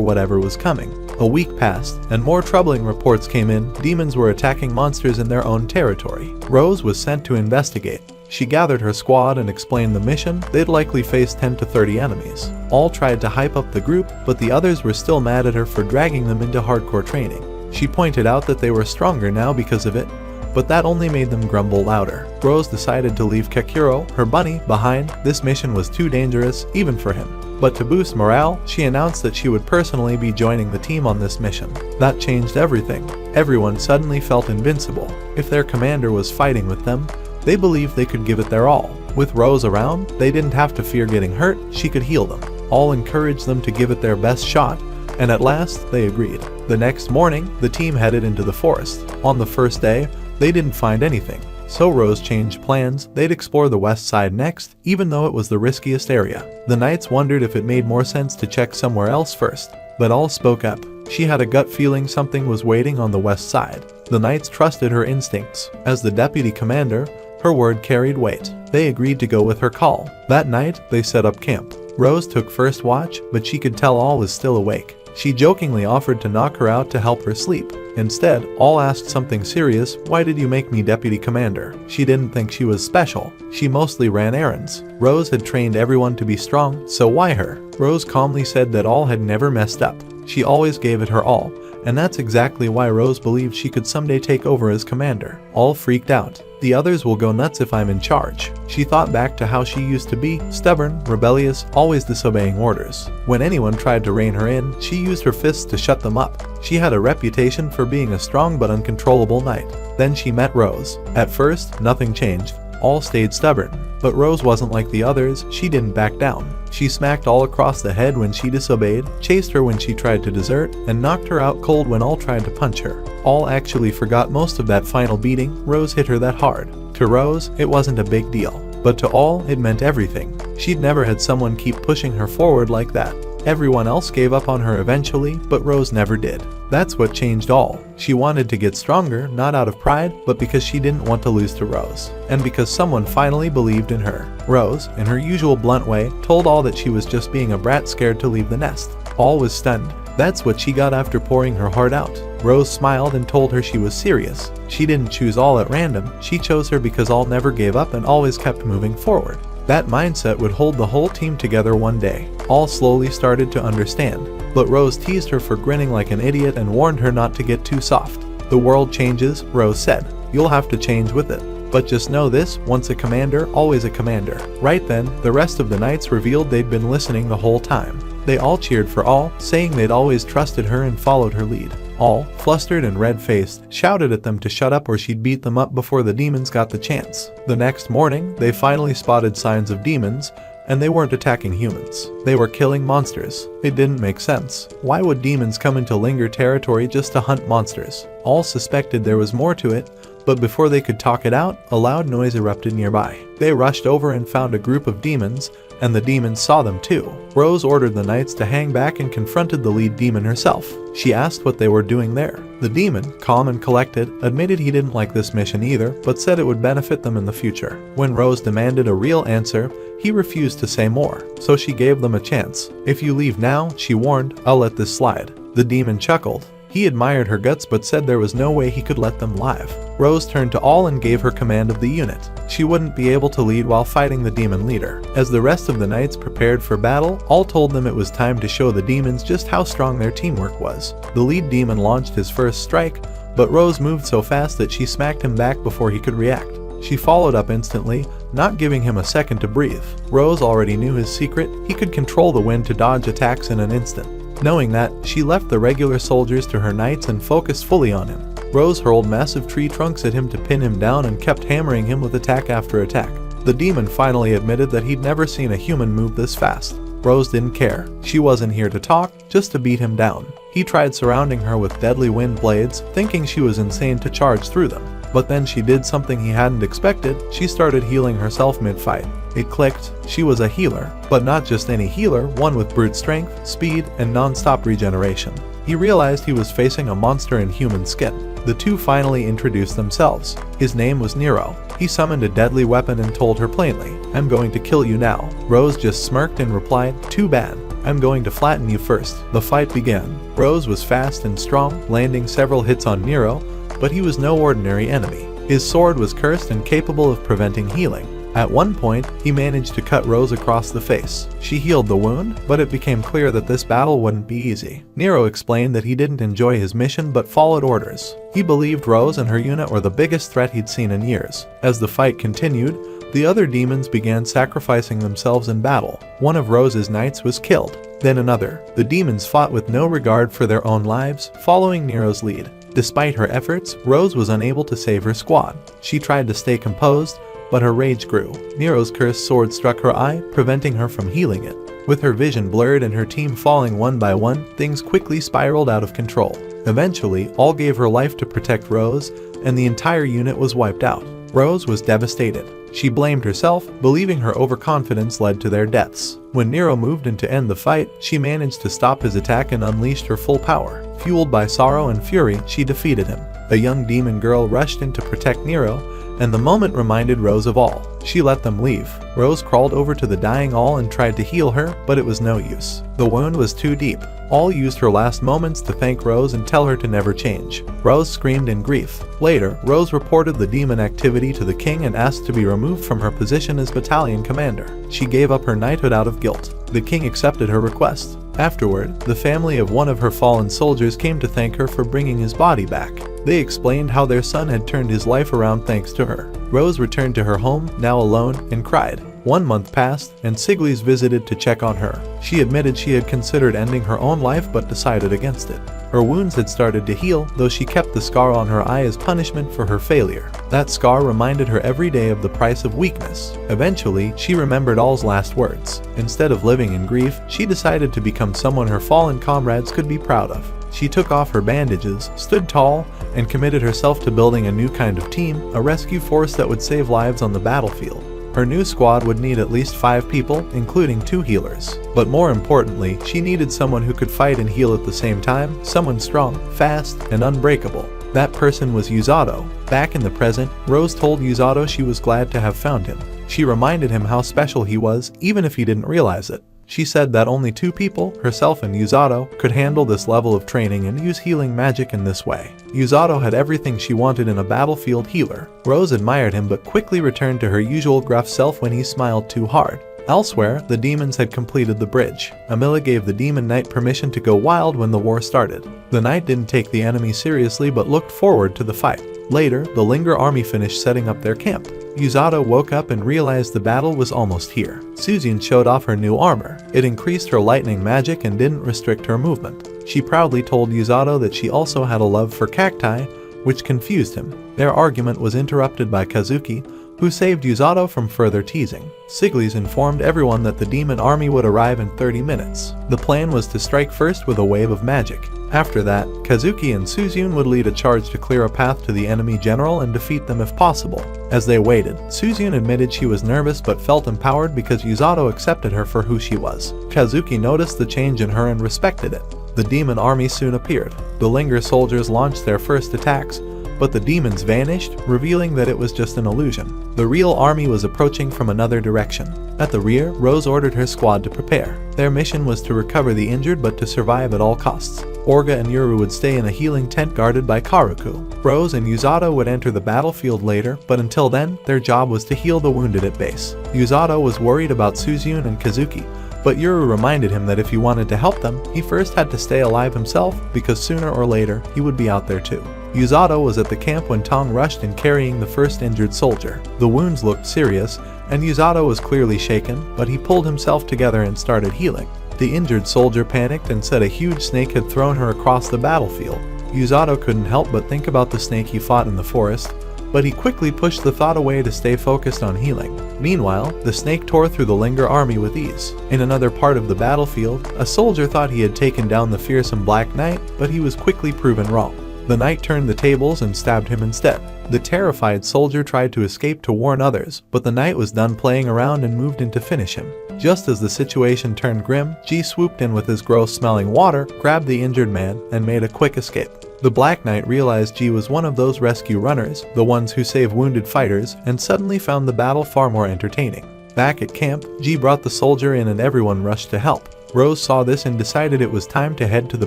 whatever was coming. A week passed, and more troubling reports came in. Demons were attacking monsters in their own territory. Rose was sent to investigate. She gathered her squad and explained the mission. They'd likely face 10 to 30 enemies. All tried to hype up the group, but the others were still mad at her for dragging them into hardcore training. She pointed out that they were stronger now because of it, but that only made them grumble louder. Rose decided to leave Kakuro, her bunny, behind. This mission was too dangerous, even for him. But to boost morale, she announced that she would personally be joining the team on this mission. That changed everything. Everyone suddenly felt invincible. If their commander was fighting with them, they believed they could give it their all. With Rose around, they didn't have to fear getting hurt, she could heal them. All encouraged them to give it their best shot, and at last, they agreed. The next morning, the team headed into the forest. On the first day, they didn't find anything. So Rose changed plans. They'd explore the west side next, even though it was the riskiest area. The knights wondered if it made more sense to check somewhere else first, but all spoke up. She had a gut feeling something was waiting on the west side. The knights trusted her instincts. As the deputy commander, her word carried weight. They agreed to go with her call. That night, they set up camp. Rose took first watch, but she could tell all was still awake. She jokingly offered to knock her out to help her sleep. Instead, all asked something serious. Why did you make me deputy commander? She didn't think she was special. She mostly ran errands. Rose had trained everyone to be strong, so why her? Rose calmly said that all had never messed up. She always gave it her all, and that's exactly why Rose believed she could someday take over as commander. All freaked out. The others will go nuts if I'm in charge. She thought back to how she used to be, stubborn, rebellious, always disobeying orders. When anyone tried to rein her in, she used her fists to shut them up. She had a reputation for being a strong but uncontrollable knight. Then she met Rose. At first, nothing changed. All stayed stubborn. But Rose wasn't like the others. She didn't back down. She smacked all across the head when she disobeyed, chased her when she tried to desert, and knocked her out cold when all tried to punch her. All actually forgot most of that final beating. Rose hit her that hard. To Rose, it wasn't a big deal. But to all, it meant everything. She'd never had someone keep pushing her forward like that. Everyone else gave up on her eventually, but Rose never did. That's what changed all. She wanted to get stronger, not out of pride, but because she didn't want to lose to Rose. And because someone finally believed in her. Rose, in her usual blunt way, told all that she was just being a brat scared to leave the nest. All was stunned. That's what she got after pouring her heart out. Rose smiled and told her she was serious. She didn't choose all at random. She chose her because all never gave up and always kept moving forward. That mindset would hold the whole team together one day. All slowly started to understand, but Rose teased her for grinning like an idiot and warned her not to get too soft. The world changes, Rose said. You'll have to change with it. But just know this, once a commander, always a commander. Right then, the rest of the knights revealed they'd been listening the whole time. They all cheered for All, saying they'd always trusted her and followed her lead. All, flustered and red-faced, shouted at them to shut up or she'd beat them up before the demons got the chance. The next morning, they finally spotted signs of demons, and they weren't attacking humans. They were killing monsters. It didn't make sense. Why would demons come into Linger territory just to hunt monsters? All suspected there was more to it, but before they could talk it out, a loud noise erupted nearby. They rushed over and found a group of demons. and the demons saw them too. Rose ordered the knights to hang back and confronted the lead demon herself. She asked what they were doing there. The demon, calm and collected, admitted he didn't like this mission either, but said it would benefit them in the future. When Rose demanded a real answer, he refused to say more, so she gave them a chance. "If you leave now," she warned, "I'll let this slide." The demon chuckled. He admired her guts but said there was no way he could let them live. Rose turned to all and gave her command of the unit. She wouldn't be able to lead while fighting the demon leader. As the rest of the knights prepared for battle, all told them it was time to show the demons just how strong their teamwork was. The lead demon launched his first strike, but Rose moved so fast that she smacked him back before he could react. She followed up instantly, not giving him a second to breathe. Rose already knew his secret. He could control the wind to dodge attacks in an instant. Knowing that, she left the regular soldiers to her knights and focused fully on him. Rose hurled massive tree trunks at him to pin him down and kept hammering him with attack after attack. The demon finally admitted that he'd never seen a human move this fast. Rose didn't care. She wasn't here to talk, just to beat him down. He tried surrounding her with deadly wind blades, thinking she was insane to charge through them. But then she did something he hadn't expected. She started healing herself mid-fight. It clicked. She was a healer, but not just any healer, one with brute strength, speed, and non-stop regeneration. He realized he was facing a monster in human skin. The two finally introduced themselves. His name was Nero. He summoned a deadly weapon and told her plainly, "I'm going to kill you now." Rose just smirked and replied, "Too bad. I'm going to flatten you first." The fight began. Rose was fast and strong, landing several hits on Nero, but he was no ordinary enemy. His sword was cursed and capable of preventing healing. At one point, he managed to cut Rose across the face. She healed the wound, but it became clear that this battle wouldn't be easy. Nero explained that he didn't enjoy his mission but followed orders. He believed Rose and her unit were the biggest threat he'd seen in years. As the fight continued, the other demons began sacrificing themselves in battle. One of Rose's knights was killed, then another. The demons fought with no regard for their own lives, following Nero's lead. Despite her efforts, Rose was unable to save her squad. She tried to stay composed, but her rage grew. Nero's cursed sword struck her eye, preventing her from healing it. With her vision blurred and her team falling one by one, things quickly spiraled out of control. Eventually, all gave her life to protect Rose, and the entire unit was wiped out. Rose was devastated. She blamed herself, believing her overconfidence led to their deaths. When Nero moved in to end the fight, she managed to stop his attack and unleashed her full power. Fueled by sorrow and fury, she defeated him. A young demon girl rushed in to protect Nero, and the moment reminded Rose of all. She let them leave. Rose crawled over to the dying All and tried to heal her, but it was no use. The wound was too deep. All used her last moments to thank Rose and tell her to never change. Rose screamed in grief. Later, Rose reported the demon activity to the king and asked to be removed from her position as battalion commander. She gave up her knighthood out of guilt. The king accepted her request. Afterward, the family of one of her fallen soldiers came to thank her for bringing his body back. They explained how their son had turned his life around thanks to her. Rose returned to her home, now alone, and cried. 1 month passed, and Siglis visited to check on her. She admitted she had considered ending her own life but decided against it. Her wounds had started to heal, though she kept the scar on her eye as punishment for her failure. That scar reminded her every day of the price of weakness. Eventually, she remembered All's last words. Instead of living in grief, she decided to become someone her fallen comrades could be proud of. She took off her bandages, stood tall, and committed herself to building a new kind of team, a rescue force that would save lives on the battlefield. Her new squad would need at least 5 people, including 2 healers. But more importantly, she needed someone who could fight and heal at the same time, someone strong, fast, and unbreakable. That person was Usato. Back in the present, Rose told Usato she was glad to have found him. She reminded him how special he was, even if he didn't realize it. She said that only 2 people, herself and Usato, could handle this level of training and use healing magic in this way. Usato had everything she wanted in a battlefield healer. Rose admired him but quickly returned to her usual gruff self when he smiled too hard. Elsewhere, the demons had completed the bridge. Amila gave the demon knight permission to go wild when the war started. The knight didn't take the enemy seriously but looked forward to the fight. Later, the Linger army finished setting up their camp. Usato woke up and realized the battle was almost here. Suzune showed off her new armor. It increased her lightning magic and didn't restrict her movement. She proudly told Usato that she also had a love for cacti, which confused him. Their argument was interrupted by Kazuki, who saved Yuzato from further teasing. Siglis informed everyone that the demon army would arrive in 30 minutes. The plan was to strike first with a wave of magic. After that, Kazuki and Suzune would lead a charge to clear a path to the enemy general and defeat them if possible. As they waited, Suzune admitted she was nervous but felt empowered because Yuzato accepted her for who she was. Kazuki noticed the change in her and respected it. The demon army soon appeared. The Linger soldiers launched their first attacks, but the demons vanished, revealing that it was just an illusion. The real army was approaching from another direction. At the rear, Rose ordered her squad to prepare. Their mission was to recover the injured but to survive at all costs. Orga and Yuru would stay in a healing tent guarded by Karuku. Rose and Yuzato would enter the battlefield later, but until then, their job was to heal the wounded at base. Yuzato was worried about Suzune and Kazuki, but Yuru reminded him that if he wanted to help them, he first had to stay alive himself because sooner or later, he would be out there too. Yuzato was at the camp when Tong rushed in carrying the first injured soldier. The wounds looked serious, and Yuzato was clearly shaken, but he pulled himself together and started healing. The injured soldier panicked and said a huge snake had thrown her across the battlefield. Yuzato couldn't help but think about the snake he fought in the forest, but he quickly pushed the thought away to stay focused on healing. Meanwhile, the snake tore through the Linger army with ease. In another part of the battlefield, a soldier thought he had taken down the fearsome Black Knight, but he was quickly proven wrong. The knight turned the tables and stabbed him instead. The terrified soldier tried to escape to warn others, but the knight was done playing around and moved in to finish him. Just as the situation turned grim, Ji swooped in with his gross-smelling water, grabbed the injured man, and made a quick escape. The Black Knight realized Ji was one of those rescue runners, the ones who save wounded fighters, and suddenly found the battle far more entertaining. Back at camp, Ji brought the soldier in and everyone rushed to help. Rose saw this and decided it was time to head to the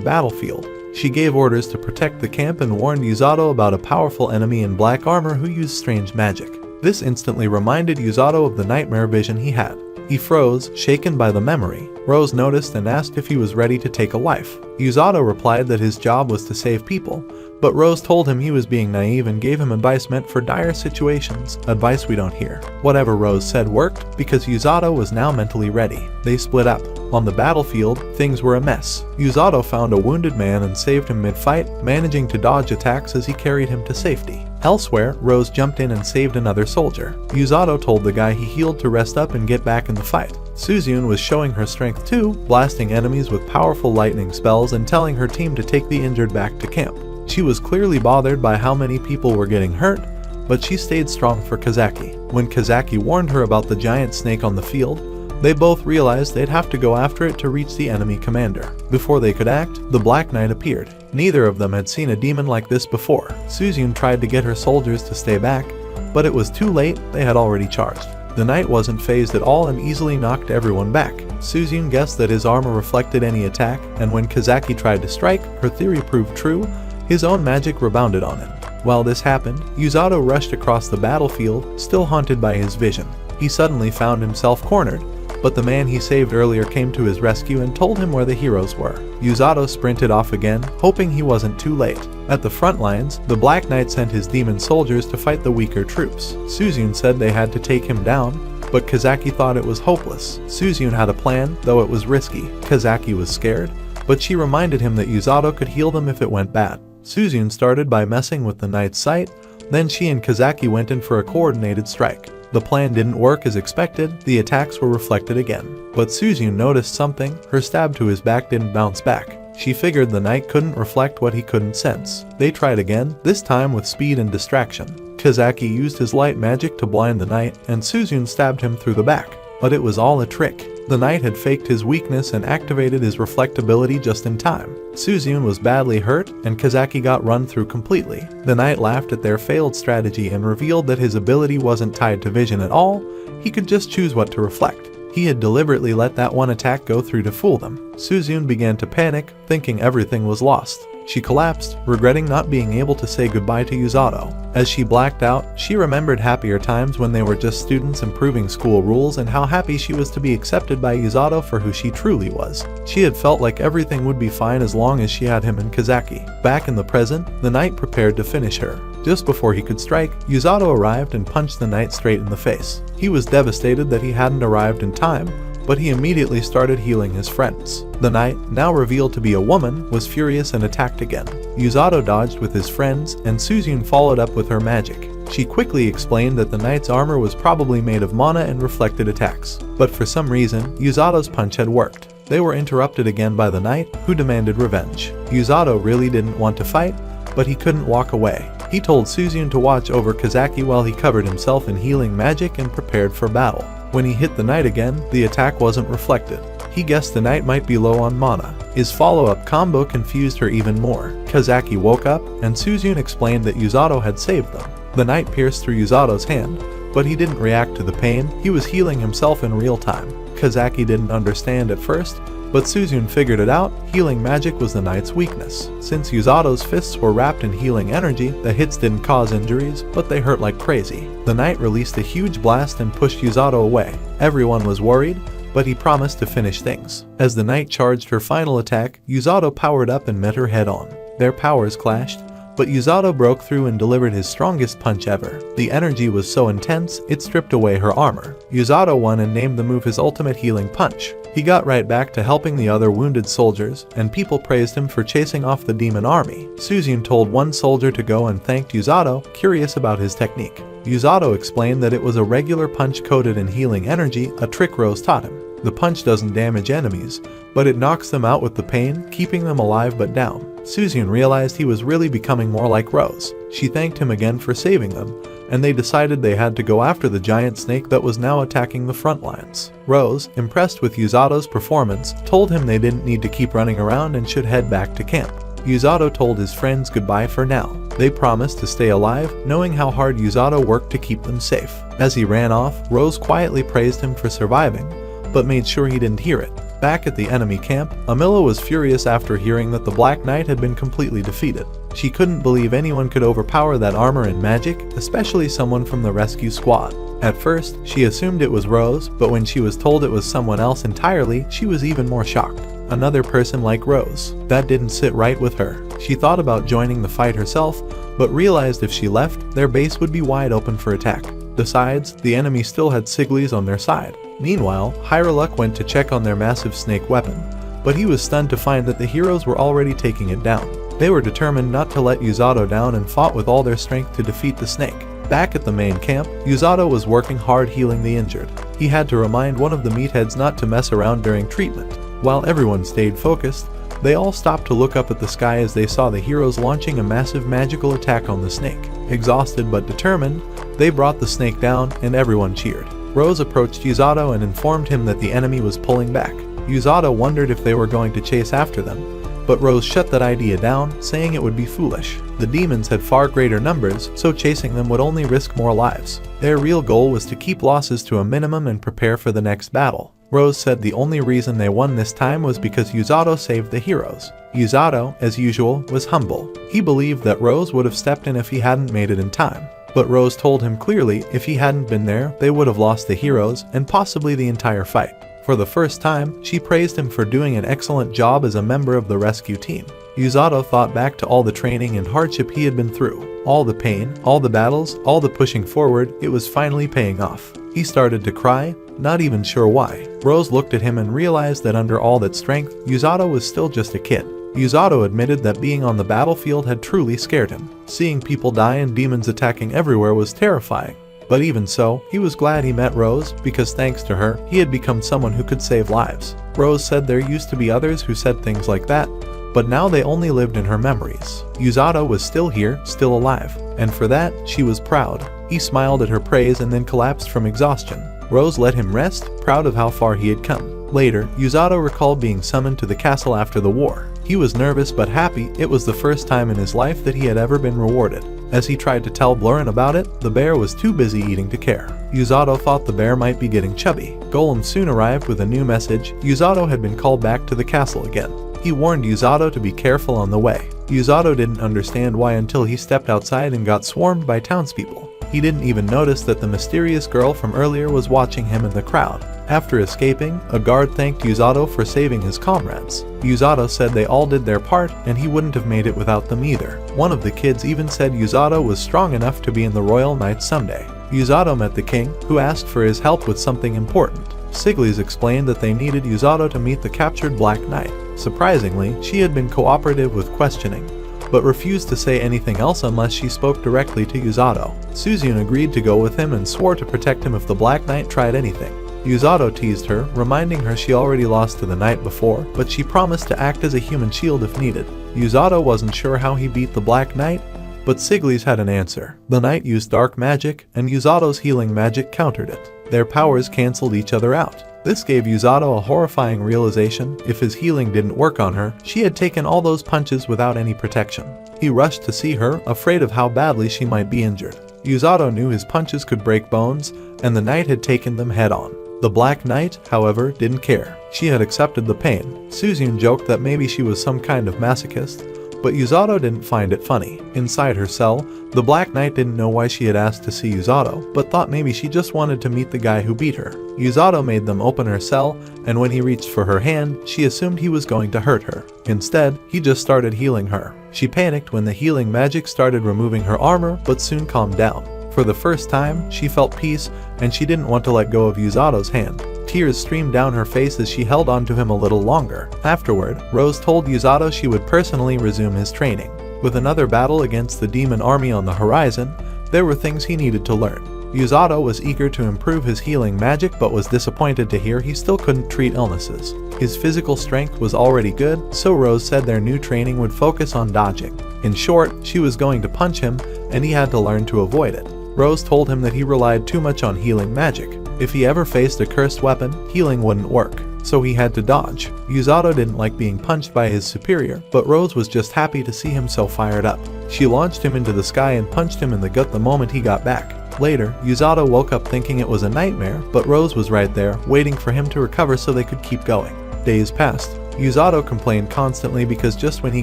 battlefield. She gave orders to protect the camp and warned Yuzato about a powerful enemy in black armor who used strange magic. This instantly reminded Yuzato of the nightmare vision he had. He froze, shaken by the memory. Rose noticed and asked if he was ready to take a life. Yuzato replied that his job was to save people, but Rose told him he was being naive and gave him advice meant for dire situations, advice we don't hear. Whatever Rose said worked, because Yuzato was now mentally ready. They split up. On the battlefield, things were a mess. Yuzato found a wounded man and saved him mid-fight, managing to dodge attacks as he carried him to safety. Elsewhere, Rose jumped in and saved another soldier. Yuzato told the guy he healed to rest up and get back in the fight. Suzune was showing her strength too, blasting enemies with powerful lightning spells and telling her team to take the injured back to camp. She was clearly bothered by how many people were getting hurt, but she stayed strong for Kazaki. When Kazaki warned her about the giant snake on the field, they both realized they'd have to go after it to reach the enemy commander. Before they could act, the Black Knight appeared. Neither of them had seen a demon like this before. Suzune tried to get her soldiers to stay back, but it was too late, they had already charged. The knight wasn't phased at all and easily knocked everyone back. Suzune guessed that his armor reflected any attack, and when Kazaki tried to strike, her theory proved true. His own magic rebounded on him. While this happened, Yuzato rushed across the battlefield, still haunted by his vision. He suddenly found himself cornered, but the man he saved earlier came to his rescue and told him where the heroes were. Yuzato sprinted off again, hoping he wasn't too late. At the front lines, the Black Knight sent his demon soldiers to fight the weaker troops. Suzune said they had to take him down, but Kazaki thought it was hopeless. Suzune had a plan, though it was risky. Kazaki was scared, but she reminded him that Yuzato could heal them if it went bad. Suzune started by messing with the knight's sight, then she and Kazaki went in for a coordinated strike. The plan didn't work as expected, the attacks were reflected again. But Suzune noticed something, her stab to his back didn't bounce back. She figured the knight couldn't reflect what he couldn't sense. They tried again, this time with speed and distraction. Kazaki used his light magic to blind the knight, and Suzune stabbed him through the back. But it was all a trick. The knight had faked his weakness and activated his reflectability just in time. Suzune was badly hurt, and Kazaki got run through completely. The knight laughed at their failed strategy and revealed that his ability wasn't tied to vision at all, he could just choose what to reflect. He had deliberately let that one attack go through to fool them. Suzune began to panic, thinking everything was lost. She collapsed, regretting not being able to say goodbye to Yuzato. As she blacked out, she remembered happier times when they were just students improving school rules and how happy she was to be accepted by Yuzato for who she truly was. She had felt like everything would be fine as long as she had him and Kazaki. Back in the present, the knight prepared to finish her. Just before he could strike, Yuzato arrived and punched the knight straight in the face. He was devastated that he hadn't arrived in time, but he immediately started healing his friends. The knight, now revealed to be a woman, was furious and attacked again. Yuzato dodged with his friends, and Suzune followed up with her magic. She quickly explained that the knight's armor was probably made of mana and reflected attacks. But for some reason, Yuzato's punch had worked. They were interrupted again by the knight, who demanded revenge. Yuzato really didn't want to fight, but he couldn't walk away. He told Suzune to watch over Kazaki while he covered himself in healing magic and prepared for battle. When he hit the knight again, the attack wasn't reflected. He guessed the knight might be low on mana. His follow-up combo confused her even more. Kazaki woke up, and Suzune explained that Yuzato had saved them. The knight pierced through Yuzato's hand, but he didn't react to the pain. He was healing himself in real time. Kazaki didn't understand at first, but Suzune figured it out. Healing magic was the knight's weakness. Since Yuzato's fists were wrapped in healing energy, the hits didn't cause injuries, but they hurt like crazy. The knight released a huge blast and pushed Yuzato away. Everyone was worried, but he promised to finish things. As the knight charged her final attack, Yuzato powered up and met her head-on. Their powers clashed, but Yuzato broke through and delivered his strongest punch ever. The energy was so intense, it stripped away her armor. Yuzato won and named the move his ultimate healing punch. He got right back to helping the other wounded soldiers, and people praised him for chasing off the demon army. Suzune told one soldier to go and thanked Yuzato, curious about his technique. Yuzato explained that it was a regular punch coated in healing energy, a trick Rose taught him. The punch doesn't damage enemies, but it knocks them out with the pain, keeping them alive but down. Suzune realized he was really becoming more like Rose. She thanked him again for saving them, and they decided they had to go after the giant snake that was now attacking the front lines. Rose, impressed with Yuzato's performance, told him they didn't need to keep running around and should head back to camp. Yuzato told his friends goodbye for now. They promised to stay alive, knowing how hard Yuzato worked to keep them safe. As he ran off, Rose quietly praised him for surviving, but made sure he didn't hear it. Back at the enemy camp, Amila was furious after hearing that the Black Knight had been completely defeated. She couldn't believe anyone could overpower that armor and magic, especially someone from the rescue squad. At first, she assumed it was Rose, but when she was told it was someone else entirely, she was even more shocked. Another person like Rose. That didn't sit right with her. She thought about joining the fight herself, but realized if she left, their base would be wide open for attack. Besides, the enemy still had Siglis on their side. Meanwhile, Hyreluk went to check on their massive snake weapon, but he was stunned to find that the heroes were already taking it down. They were determined not to let Yuzato down and fought with all their strength to defeat the snake. Back at the main camp, Yuzato was working hard healing the injured. He had to remind one of the meatheads not to mess around during treatment. While everyone stayed focused, they all stopped to look up at the sky as they saw the heroes launching a massive magical attack on the snake. Exhausted but determined, they brought the snake down and everyone cheered. Rose approached Yuzato and informed him that the enemy was pulling back. Yuzato wondered if they were going to chase after them, but Rose shut that idea down, saying it would be foolish. The demons had far greater numbers, so chasing them would only risk more lives. Their real goal was to keep losses to a minimum and prepare for the next battle. Rose said the only reason they won this time was because Yuzato saved the heroes. Yuzato, as usual, was humble. He believed that Rose would have stepped in if he hadn't made it in time. But Rose told him clearly if he hadn't been there, they would have lost the heroes and possibly the entire fight. For the first time, she praised him for doing an excellent job as a member of the rescue team. Yuzato thought back to all the training and hardship he had been through. All the pain, all the battles, all the pushing forward, it was finally paying off. He started to cry, not even sure why. Rose looked at him and realized that under all that strength, Yuzato was still just a kid. Yuzato admitted that being on the battlefield had truly scared him. Seeing people die and demons attacking everywhere was terrifying. But even so, he was glad he met Rose, because thanks to her, he had become someone who could save lives. Rose said there used to be others who said things like that, but now they only lived in her memories. Yuzato was still here, still alive, and for that, she was proud. He smiled at her praise and then collapsed from exhaustion. Rose let him rest, proud of how far he had come. Later, Yuzato recalled being summoned to the castle after the war. He was nervous but happy. It was the first time in his life that he had ever been rewarded. As he tried to tell Blurren about it, the bear was too busy eating to care. Yuzato thought the bear might be getting chubby. Golem soon arrived with a new message. Yuzato had been called back to the castle again. He warned Yuzato to be careful on the way. Yuzato didn't understand why until he stepped outside and got swarmed by townspeople. He didn't even notice that the mysterious girl from earlier was watching him in the crowd. After escaping, a guard thanked Yuzato for saving his comrades. Yuzato said they all did their part and he wouldn't have made it without them either. One of the kids even said Yuzato was strong enough to be in the Royal Knights someday. Yuzato met the king, who asked for his help with something important. Siglis explained that they needed Yuzato to meet the captured Black Knight. Surprisingly, she had been cooperative with questioning, but refused to say anything else unless she spoke directly to Yuzato. Suzune agreed to go with him and swore to protect him if the Black Knight tried anything. Yuzato teased her, reminding her she already lost to the knight before, but she promised to act as a human shield if needed. Yuzato wasn't sure how he beat the Black Knight, but Siglis had an answer. The knight used dark magic, and Yuzato's healing magic countered it. Their powers cancelled each other out. This gave Yuzato a horrifying realization: if his healing didn't work on her, she had taken all those punches without any protection. He rushed to see her, afraid of how badly she might be injured. Yuzato knew his punches could break bones, and the knight had taken them head-on. The Black Knight, however, didn't care. She had accepted the pain. Suzune joked that maybe she was some kind of masochist, but Yuzato didn't find it funny. Inside her cell, the Black Knight didn't know why she had asked to see Yuzato, but thought maybe she just wanted to meet the guy who beat her. Yuzato made them open her cell, and when he reached for her hand, she assumed he was going to hurt her. Instead, he just started healing her. She panicked when the healing magic started removing her armor, but soon calmed down. For the first time, she felt peace, and she didn't want to let go of Yuzato's hand. Tears streamed down her face as she held onto him a little longer. Afterward, Rose told Yuzato she would personally resume his training. With another battle against the demon army on the horizon, there were things he needed to learn. Yuzato was eager to improve his healing magic but was disappointed to hear he still couldn't treat illnesses. His physical strength was already good, so Rose said their new training would focus on dodging. In short, she was going to punch him, and he had to learn to avoid it. Rose told him that he relied too much on healing magic. If he ever faced a cursed weapon, healing wouldn't work, so he had to dodge. Yuzato didn't like being punched by his superior, but Rose was just happy to see him so fired up. She launched him into the sky and punched him in the gut the moment he got back. Later, Yuzato woke up thinking it was a nightmare, but Rose was right there, waiting for him to recover so they could keep going. Days passed. Yuzato complained constantly because just when he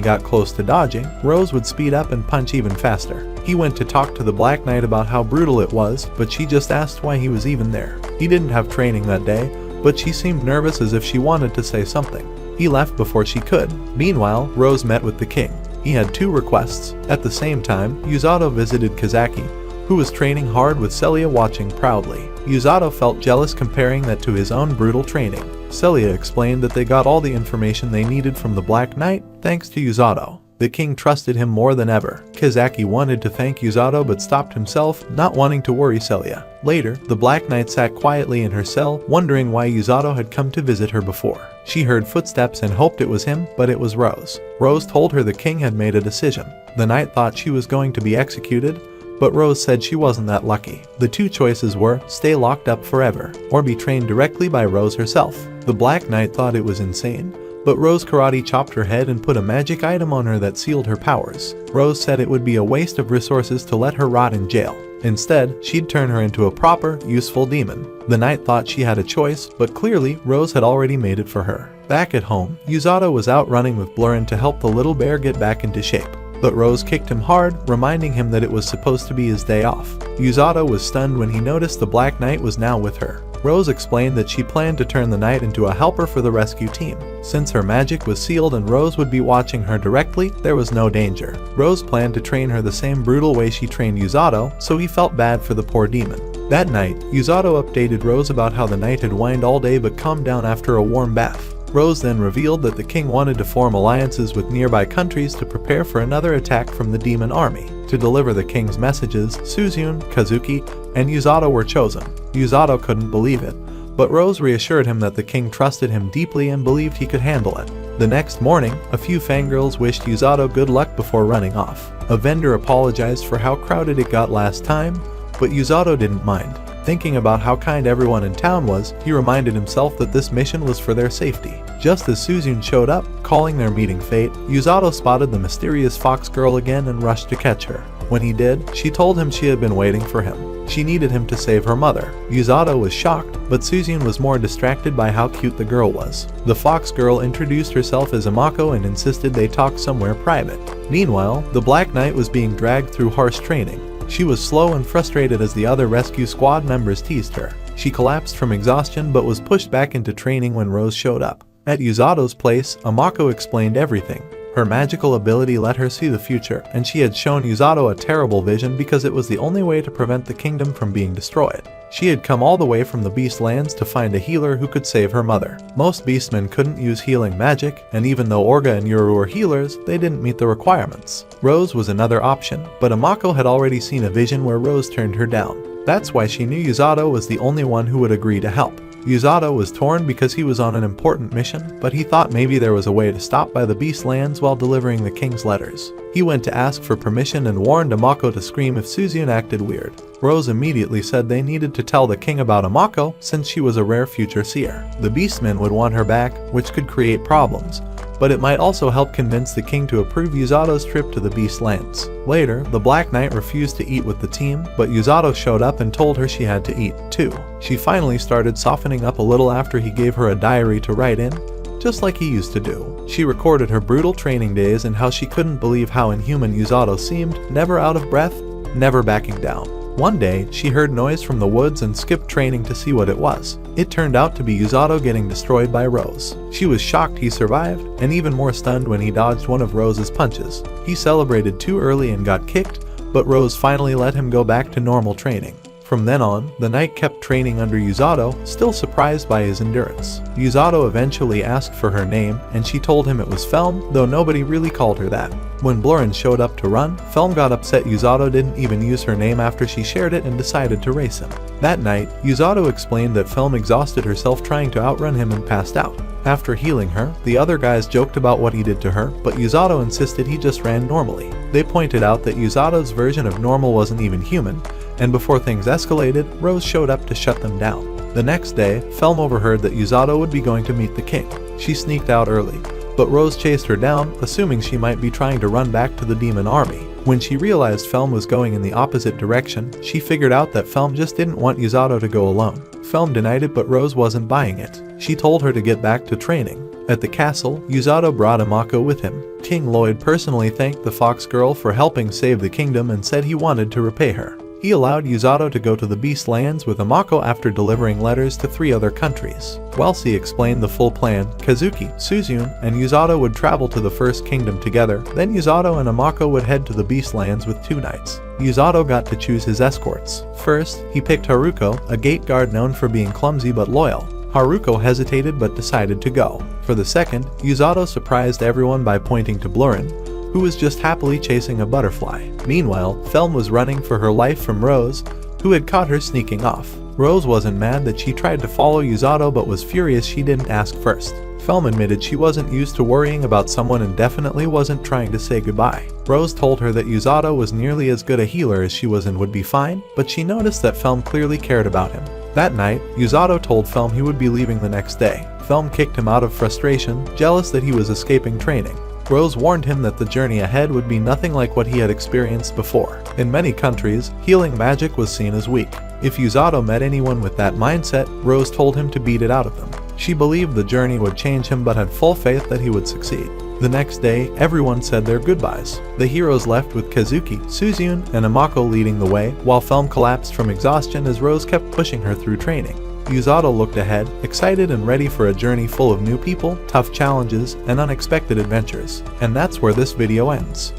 got close to dodging, Rose would speed up and punch even faster. He went to talk to the Black Knight about how brutal it was, but she just asked why he was even there. He didn't have training that day, but she seemed nervous as if she wanted to say something. He left before she could. Meanwhile, Rose met with the king. He had two requests. At the same time, Yuzato visited Kazaki, who was training hard with Celia watching proudly. Yuzato felt jealous comparing that to his own brutal training. Celia explained that they got all the information they needed from the Black Knight thanks to Yuzato. The king trusted him more than ever. Kazaki wanted to thank Yuzato but stopped himself, not wanting to worry Celia. Later, the Black Knight sat quietly in her cell, wondering why Yuzato had come to visit her before. She heard footsteps and hoped it was him, but it was Rose. Rose told her the king had made a decision. The knight thought she was going to be executed, but Rose said she wasn't that lucky. The two choices were stay locked up forever, or be trained directly by Rose herself. The Black Knight thought it was insane, but Rose karate chopped her head and put a magic item on her that sealed her powers. Rose said it would be a waste of resources to let her rot in jail. Instead, she'd turn her into a proper, useful demon. The knight thought she had a choice, but clearly Rose had already made it for her. Back at home, Yuzato was out running with Blurrin to help the little bear get back into shape. But Rose kicked him hard, reminding him that it was supposed to be his day off. Yuzato was stunned when he noticed the Black Knight was now with her. Rose explained that she planned to turn the knight into a helper for the rescue team. Since her magic was sealed and Rose would be watching her directly, there was no danger. Rose planned to train her the same brutal way she trained Yuzato, so he felt bad for the poor demon. That night, Yuzato updated Rose about how the knight had whined all day but calmed down after a warm bath. Rose then revealed that the king wanted to form alliances with nearby countries to prepare for another attack from the demon army. To deliver the king's messages, Suzune, Kazuki, and Yuzato were chosen. Yuzato couldn't believe it, but Rose reassured him that the king trusted him deeply and believed he could handle it. The next morning, a few fangirls wished Yuzato good luck before running off. A vendor apologized for how crowded it got last time, but Yuzato didn't mind. Thinking about how kind everyone in town was, he reminded himself that this mission was for their safety. Just as Suzune showed up, calling their meeting fate, Yuzato spotted the mysterious fox girl again and rushed to catch her. When he did, she told him she had been waiting for him. She needed him to save her mother. Yuzato was shocked, but Suzune was more distracted by how cute the girl was. The fox girl introduced herself as Amako and insisted they talk somewhere private. Meanwhile, the Black Knight was being dragged through harsh training. She was slow and frustrated as the other rescue squad members teased her. She collapsed from exhaustion but was pushed back into training when Rose showed up. At Yuzato's place, Amako explained everything. Her magical ability let her see the future, and she had shown Yuzato a terrible vision because it was the only way to prevent the kingdom from being destroyed. She had come all the way from the Beast Lands to find a healer who could save her mother. Most beastmen couldn't use healing magic, and even though Orga and Yuru were healers, they didn't meet the requirements. Rose was another option, but Amako had already seen a vision where Rose turned her down. That's why she knew Yuzato was the only one who would agree to help. Yuzato was torn because he was on an important mission, but he thought maybe there was a way to stop by the Beast Lands while delivering the king's letters. He went to ask for permission and warned Amako to scream if Suzune acted weird. Rose immediately said they needed to tell the king about Amako since she was a rare future seer. The beastmen would want her back, which could create problems, but it might also help convince the king to approve Yuzato's trip to the Beast Lands. Later, the Black Knight refused to eat with the team, but Yuzato showed up and told her she had to eat, too. She finally started softening up a little after he gave her a diary to write in, just like he used to do. She recorded her brutal training days and how she couldn't believe how inhuman Yuzato seemed, never out of breath, never backing down. One day, she heard noise from the woods and skipped training to see what it was. It turned out to be Yuzato getting destroyed by Rose. She was shocked he survived, and even more stunned when he dodged one of Rose's punches. He celebrated too early and got kicked, but Rose finally let him go back to normal training. From then on, the knight kept training under Yuzato, still surprised by his endurance. Yuzato eventually asked for her name, and she told him it was Felm, though nobody really called her that. When Blorin showed up to run, Felm got upset Yuzato didn't even use her name after she shared it and decided to race him. That night, Yuzato explained that Felm exhausted herself trying to outrun him and passed out. After healing her, the other guys joked about what he did to her, but Yuzato insisted he just ran normally. They pointed out that Yuzato's version of normal wasn't even human, and before things escalated, Rose showed up to shut them down. The next day, Felm overheard that Yuzato would be going to meet the king. She sneaked out early, but Rose chased her down, assuming she might be trying to run back to the demon army. When she realized Felm was going in the opposite direction, she figured out that Felm just didn't want Yuzato to go alone. Felm denied it, but Rose wasn't buying it. She told her to get back to training. At the castle, Yuzato brought Amako with him. King Lloyd personally thanked the fox girl for helping save the kingdom and said he wanted to repay her. He allowed Yuzato to go to the Beast Lands with Amako after delivering letters to 3 other countries. Whilst he explained the full plan, Kazuki, Suzune, and Yuzato would travel to the First Kingdom together, then Yuzato and Amako would head to the Beast Lands with 2 knights. Yuzato got to choose his escorts. First, he picked Haruko, a gate guard known for being clumsy but loyal. Haruko hesitated but decided to go. For the second, Yuzato surprised everyone by pointing to Blorin, who was just happily chasing a butterfly. Meanwhile, Felm was running for her life from Rose, who had caught her sneaking off. Rose wasn't mad that she tried to follow Yuzato but was furious she didn't ask first. Felm admitted she wasn't used to worrying about someone and definitely wasn't trying to say goodbye. Rose told her that Yuzato was nearly as good a healer as she was and would be fine, but she noticed that Felm clearly cared about him. That night, Yuzato told Felm he would be leaving the next day. Felm kicked him out of frustration, jealous that he was escaping training. Rose warned him that the journey ahead would be nothing like what he had experienced before. In many countries, healing magic was seen as weak. If Yuzato met anyone with that mindset, Rose told him to beat it out of them. She believed the journey would change him but had full faith that he would succeed. The next day, everyone said their goodbyes. The heroes left with Kazuki, Suzune, and Amako leading the way, while Felm collapsed from exhaustion as Rose kept pushing her through training. Yuzato looked ahead, excited and ready for a journey full of new people, tough challenges, and unexpected adventures. And that's where this video ends.